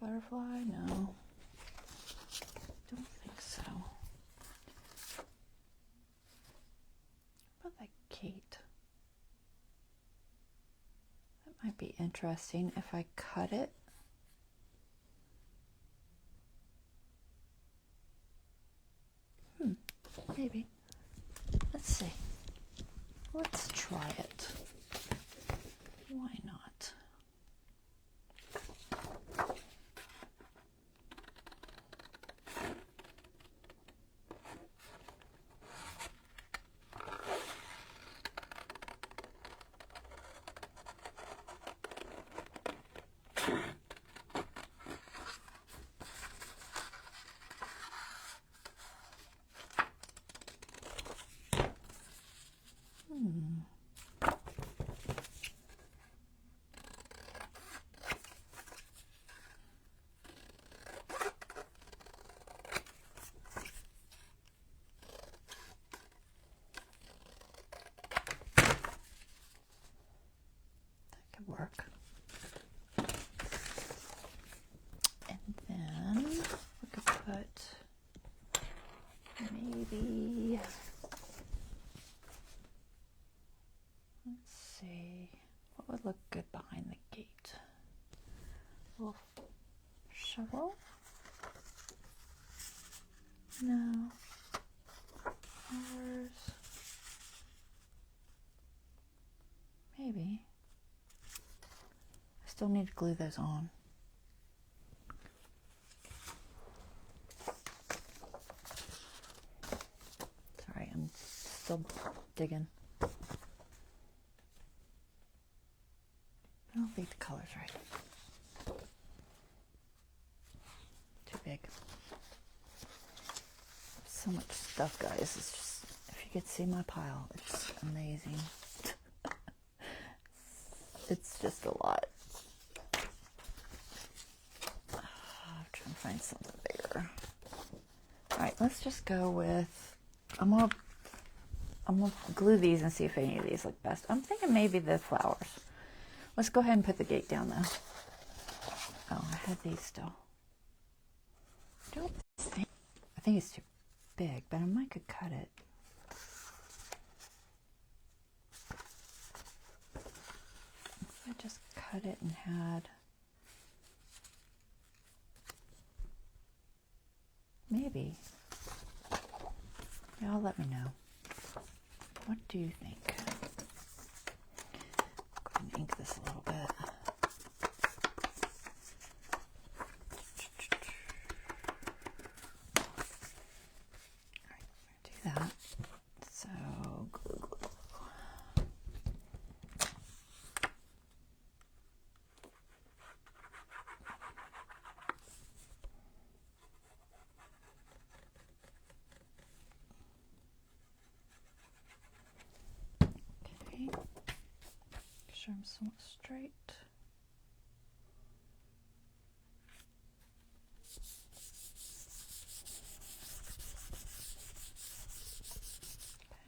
Butterfly? No. Don't think so. What about that Kate? That might be interesting if I cut it. Maybe. Let's see. Let's try it. Why not? Work. And then we could put maybe, let's see, what would look good behind the gate? A little shovel? No. Flowers? Maybe. Still need to glue those on. Sorry, I'm still digging. I don't think the color's right. Too big. So much stuff, guys. It's just, if you could see my pile, it's amazing. It's just a lot. Find something bigger. All right, let's just go with, I'm gonna glue these and see if any of these look best. I'm thinking maybe the flowers. Let's go ahead and put the gate down though. Oh, I had these still. I think it's too big, but I might could cut it. If I just cut it and had, maybe. Y'all let me know. What do you think? Go ahead and ink this a little bit. Alright, do that. So, glue, glue. I'm somewhat straight.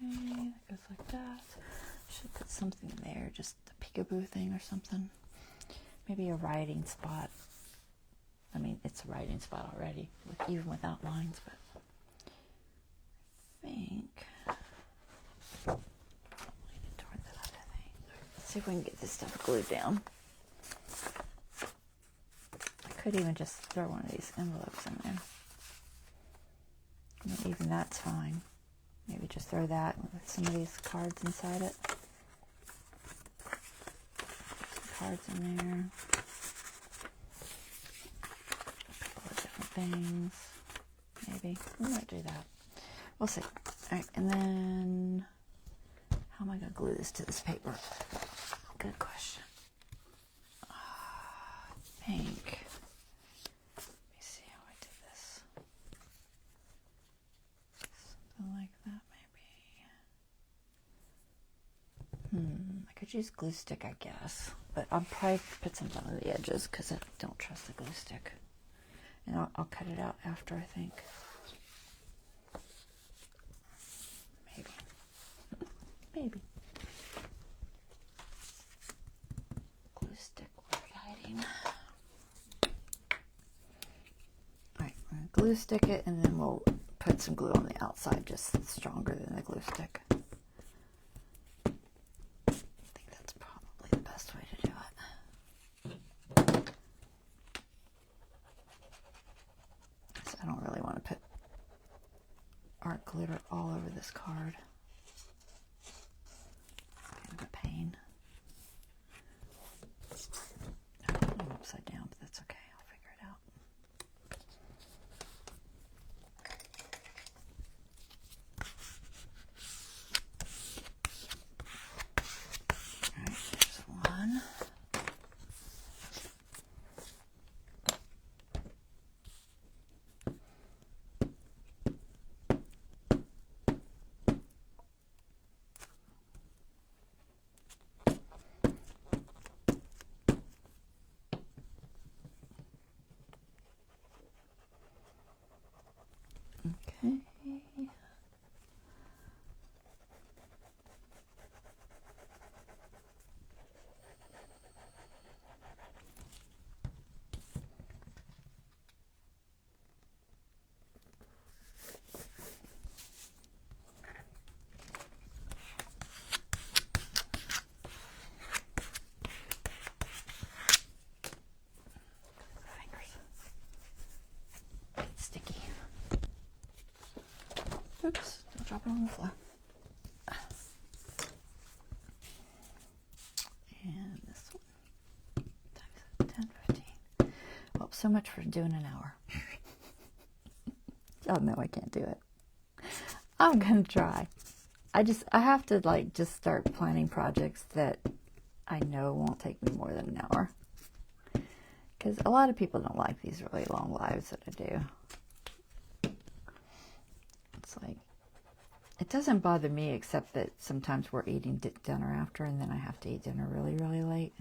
Okay, that goes like that. Should put something there, just a peekaboo thing or something. Maybe a writing spot. I mean, it's a writing spot already, even without lines, but I think see if we can get this stuff glued down. I could even just throw one of these envelopes in there. I mean, even that's fine. Maybe just throw that with some of these cards inside it. Cards in there. A couple of different things. Maybe. We might do that. We'll see. Alright, and then how am I going to glue this to this paper? Good question. I think. Let me see how I did this. Something like that, maybe. I could use glue stick, I guess, but I'll probably put something on the edges because I don't trust the glue stick. And I'll cut it out after, I think. Maybe. Glue stick, where are you hiding? Alright, we're going to glue stick it, and then we'll put some glue on the outside, just stronger than the glue stick. I think that's probably the best way to do it. So I don't really want to put art glitter all over this card. It's kind of a pain. I'm upside down, but that's okay. I'll figure it out. Alright, there's one. Okay. Fingers. It's sticky. Oops, don't drop it on the floor. And this one. Times 10, 15. Well, so much for doing an hour. Oh no, I can't do it. I'm gonna try. I have to like just start planning projects that I know won't take me more than an hour. Because a lot of people don't like these really long lives that I do. It's like, it doesn't bother me except that sometimes we're eating dinner after and then I have to eat dinner really, really late.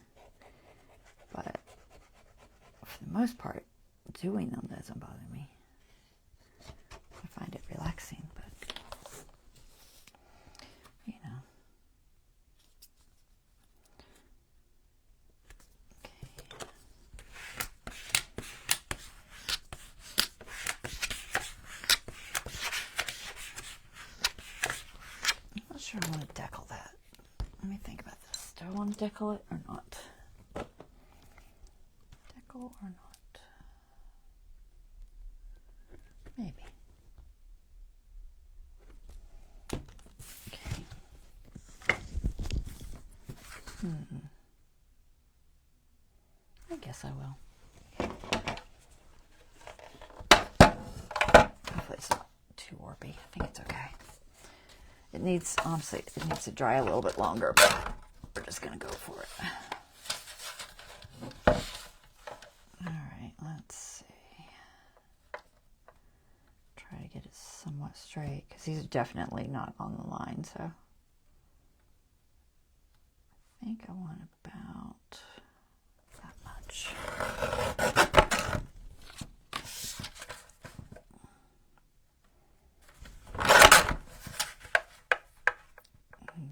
But for the most part, doing them doesn't bother me. I find it relaxing, but you know. Sure, I want to decal that. Let me think about this. Do I want to decal it or not? Decal or not? Maybe. Okay. I guess I will. Hopefully it's not too warpy. I think it's okay. It needs, honestly, it needs to dry a little bit longer, but we're just going to go for it. Alright, let's see. Try to get it somewhat straight, because these are definitely not on the line, so. I think I want about that much.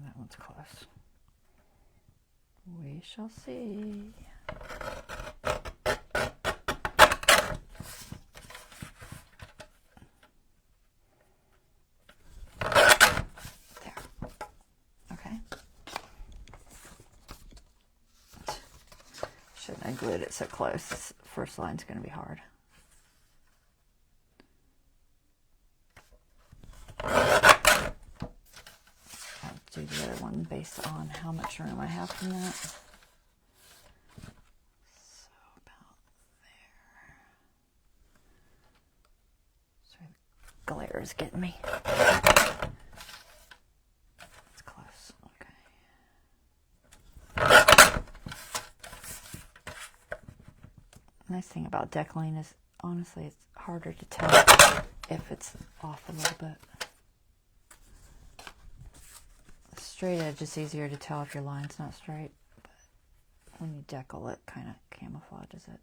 That one's close. We shall see. There. Okay. Shouldn't have glued it so close. This first line's going to be hard. Do the other one based on how much room I have from that. So about there. Sorry, the glare is getting me. It's close. Okay. Nice thing about decaling is, honestly, it's harder to tell if it's off a little bit. Straight edge is easier to tell if your line's not straight, but when you decal it, kind of camouflages it.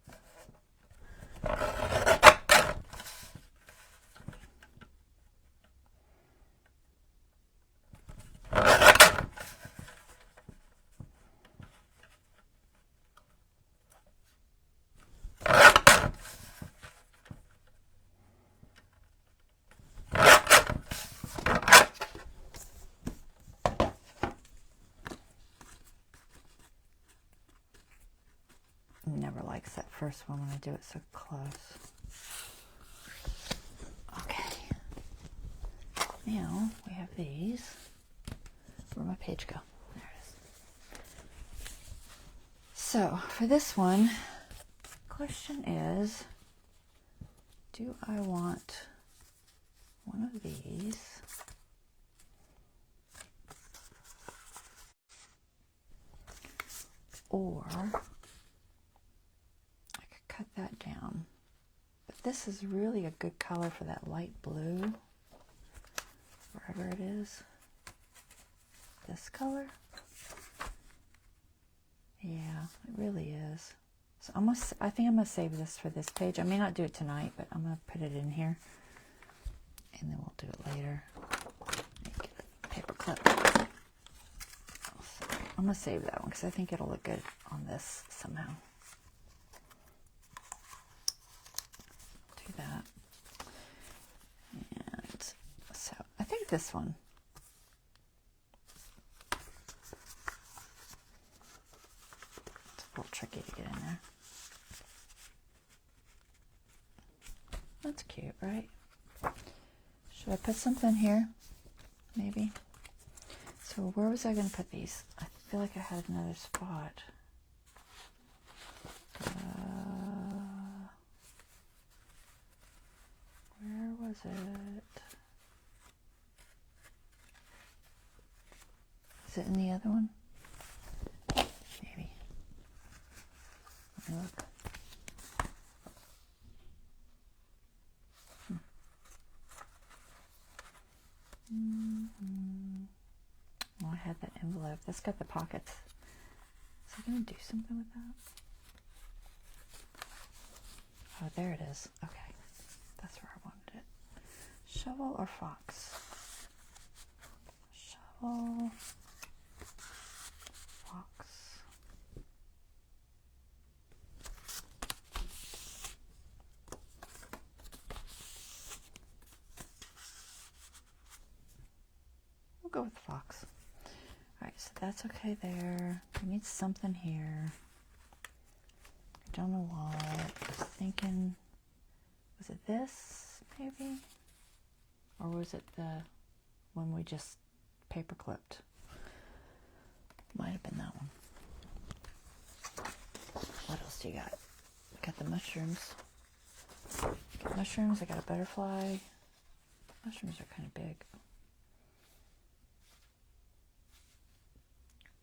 first one when I do it so close. Okay. Now we have these. Where'd my page go? There it is. So for this one, question is, do I want one of these or I could cut that down, but this is really a good color for that light blue, wherever it is. This color, yeah, it really is. So I think I'm gonna save this for this page. I may not do it tonight, but I'm gonna put it in here, and then we'll do it later. Get a paper clip. I'm gonna save that one because I think it'll look good on this somehow. Do that, and so I think this one. It's a little tricky to get in there. That's cute, right? Should I put something here? Maybe. So where was I going to put these? I feel like I had another spot. Where was it? Is it in the other one? Maybe. Let me look. Oh, I had that envelope. That's got the pockets. Is I going to do something with that? Oh, there it is. Okay. That's where I wanted it. Shovel or fox? Shovel. Fox. We'll go with fox. Alright, so that's okay there. We need something here. I don't know what. I was thinking, was it this, maybe? Or was it the one we just paper clipped? Might have been that one. What else do you got? I got the mushrooms. Got mushrooms, I got a butterfly. Mushrooms are kind of big.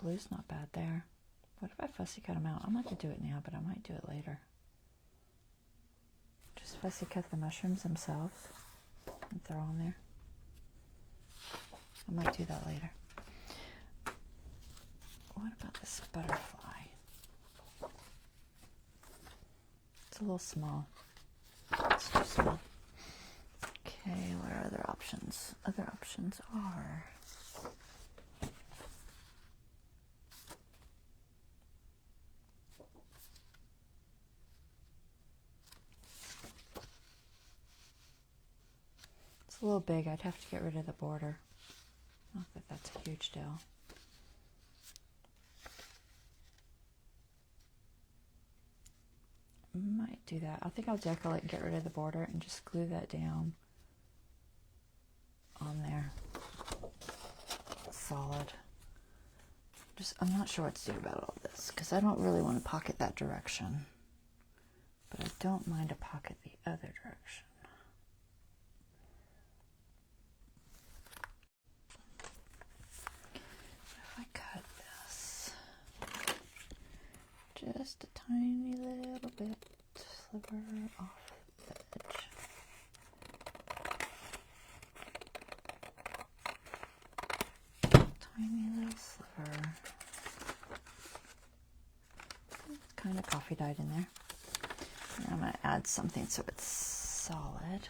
Blue's not bad there. What if I fussy cut them out? I'm not going to do it now, but I might do it later. Just fussy cut the mushrooms themselves and throw on there. I might do that later. What about this butterfly? It's a little small. It's too small. Okay, what are other options? Other options are... It's a little big. I'd have to get rid of the border. Not that that's a huge deal. Might do that. I think I'll decal it and get rid of the border and just glue that down on there. Solid. I'm not sure what to do about all this because I don't really want to pocket that direction. But I don't mind a pocket the other direction. If I cut this just a tiny little bit, sliver off the edge. Tiny little sliver. It's kind of coffee dyed in there. And I'm going to add something so it's solid,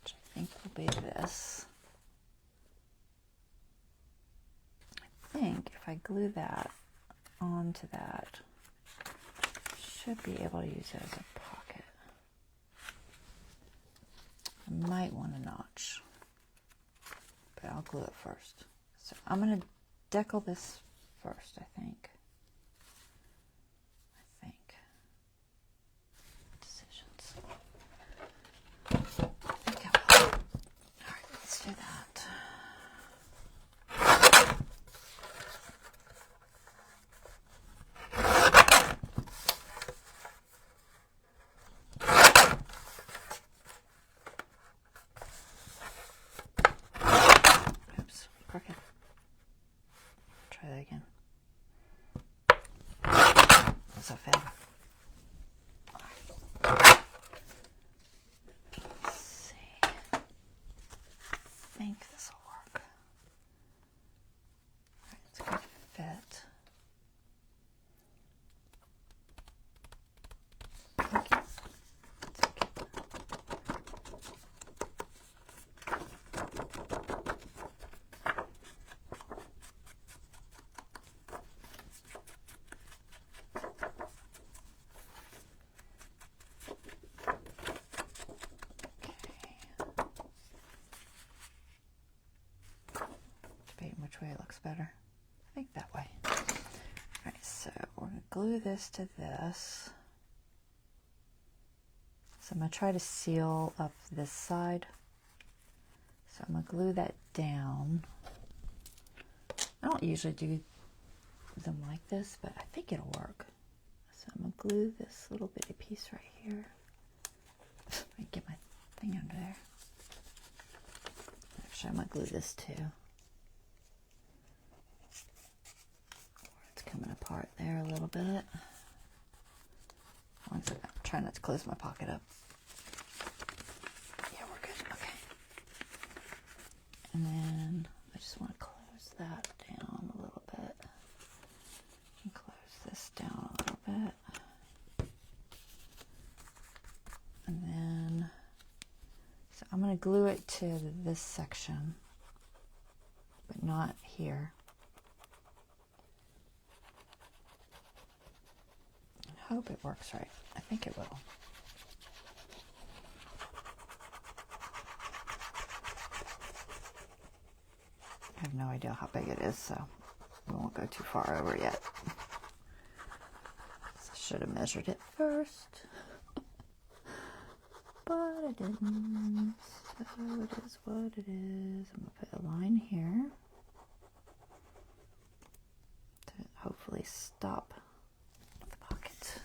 which I think will be this. I think if I glue that onto that, should be able to use it as a pocket. I might want a notch, but I'll glue it first. So I'm going to decal this first, I think. think this will work. All right, it's a good fit. Which way it looks better. I think that way. Alright, so we're going to glue this to this. So I'm going to try to seal up this side. So I'm going to glue that down. I don't usually do them like this, but I think it'll work. So I'm going to glue this little bitty piece right here. Let me get my thing under there. Actually, I'm going to glue this too. Coming apart there a little bit. One second, I'm trying not to close my pocket up. Yeah, we're good. Okay. And then I just want to close that down a little bit. And close this down a little bit. And then, so I'm going to glue it to this section, but not here. I hope it works right. I think it will. I have no idea how big it is, so we won't go too far over yet. I should have measured it first, but I didn't. So it is what it is. I'm going to put a line here to hopefully stop the pocket.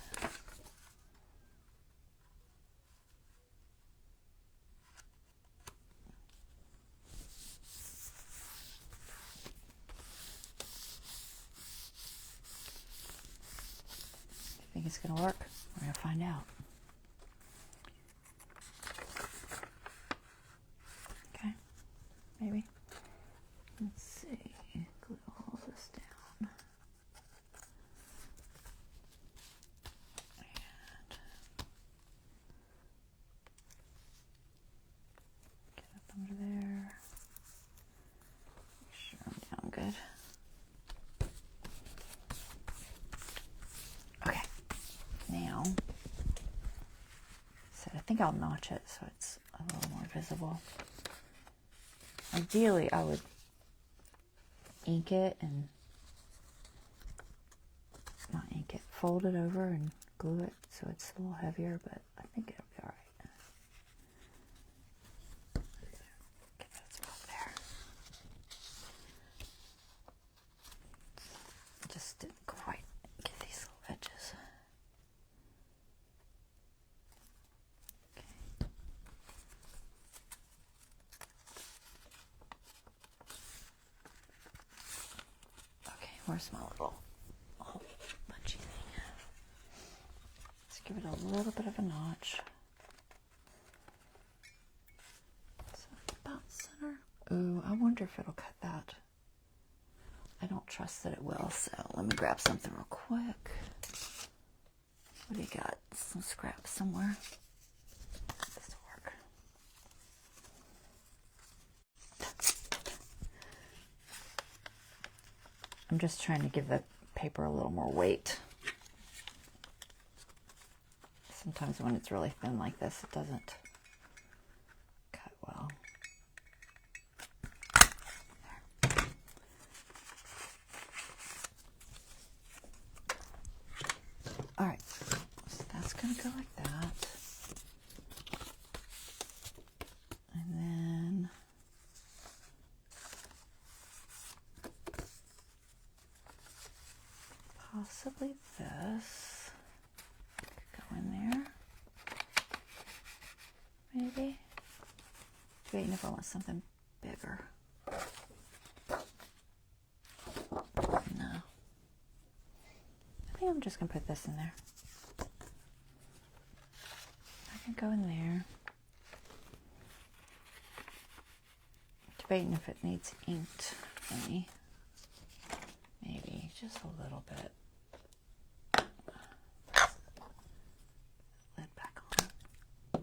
Think it's going to work? We're going to find out. Okay, maybe. Let's see. Glue all this down. And get up under there. Make sure I'm down good. Now, so I think I'll notch it so it's a little more visible. Ideally, I would ink it and not ink it, fold it over and glue it so it's a little heavier, but I think it'll be all right. Get that spot there. Just didn't quite get these little edges. Where's my little punchy thing? Let's give it a little bit of a notch. So about center. Ooh, I wonder if it'll cut that. I don't trust that it will, so let me grab something real quick. What do you got? Some scraps somewhere. This will work. I'm just trying to give the paper a little more weight. Sometimes when it's really thin like this, it doesn't cut well. There. All right, so that's going to go like that. And then possibly this could go in there. Maybe. Waiting if I want something bigger. No. I think I'm just going to put this in there. I can go in there. To debating if it needs inked any. Maybe just a little bit. Lid back on. I'm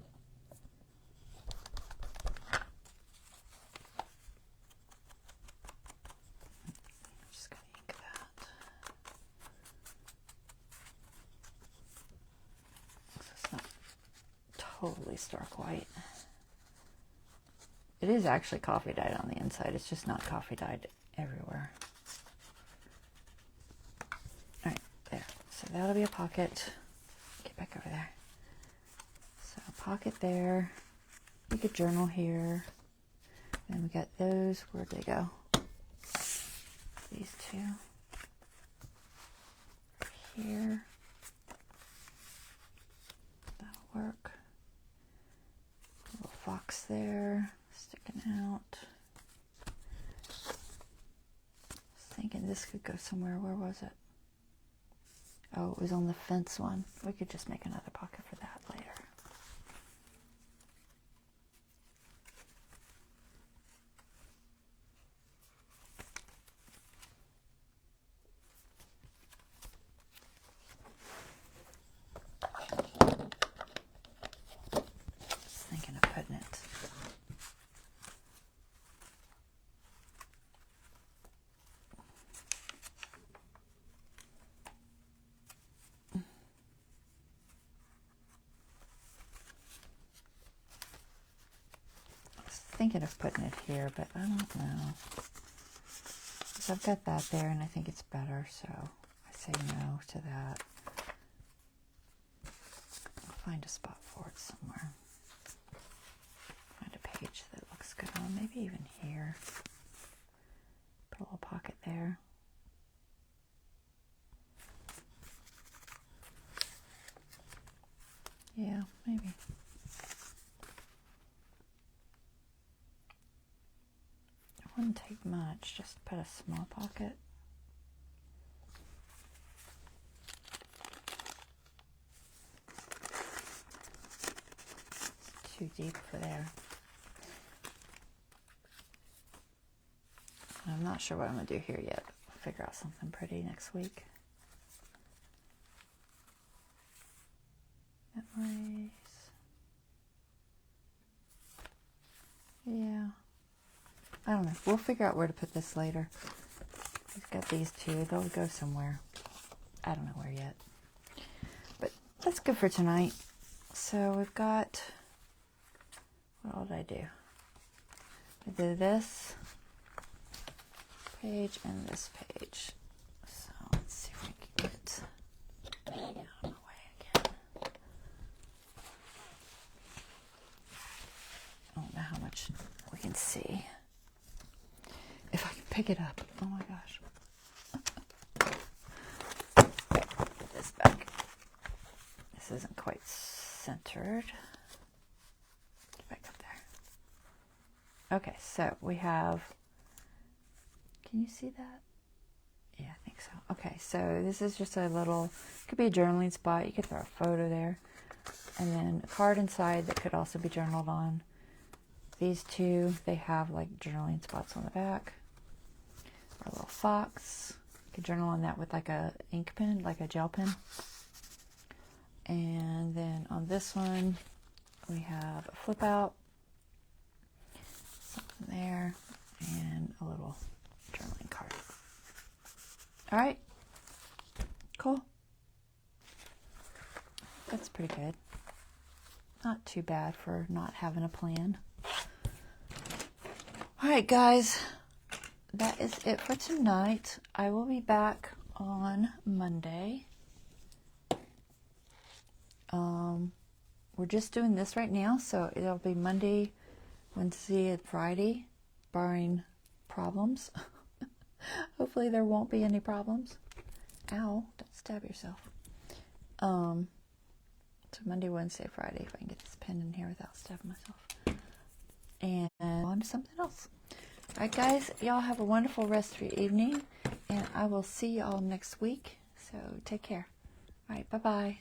just going to ink that. So it's not totally stark white. It is actually coffee dyed on the inside. It's just not coffee dyed everywhere. All right, there. So that'll be a pocket. Get back over there. So pocket there. We could journal here. Then we got those. Where'd they go? These two. Here. That'll work. Little fox there. Sticking out. I was thinking this could go somewhere. Where was it? Oh, it was on the fence one. We could just make another pocket for that later. Just thinking of putting it. Thinking of putting it here, but I don't know. So I've got that there, and I think it's better, so I say no to that. I'll find a spot for it somewhere. Find a page that looks good on, maybe even here. Put a little pocket there. Yeah, maybe. Wouldn't take much, just put a small pocket. It's too deep for there. I'm not sure what I'm going to do here yet. I'll figure out something pretty next week. That ways. Yeah. I don't know. We'll figure out where to put this later. We've got these two. They'll go somewhere. I don't know where yet. But that's good for tonight. So we've got... What all did I do? I did this page and this page. So let's see if we can get out of the way again. I don't know how much we can see. If I can pick it up. Oh my gosh. Put this back. This isn't quite centered. Get back up there. Okay, so we have, can you see that? Yeah, I think so. Okay, so this is just a little, could be a journaling spot. You could throw a photo there. And then a card inside that could also be journaled on. These two, they have like journaling spots on the back. Our little fox. You could journal on that with like a ink pen, like a gel pen. And then on this one, we have a flip out. Something there. And a little journaling card. All right. Cool. That's pretty good. Not too bad for not having a plan. All right, guys. That is it for tonight. I will be back on Monday. We're just doing this right now, so it'll be Monday, Wednesday, and Friday, barring problems. Hopefully there won't be any problems. Ow, don't stab yourself. So Monday, Wednesday, Friday, if I can get this pen in here without stabbing myself. And on to something else. All right, guys, y'all have a wonderful rest of your evening, and I will see y'all next week. So take care. All right, bye-bye.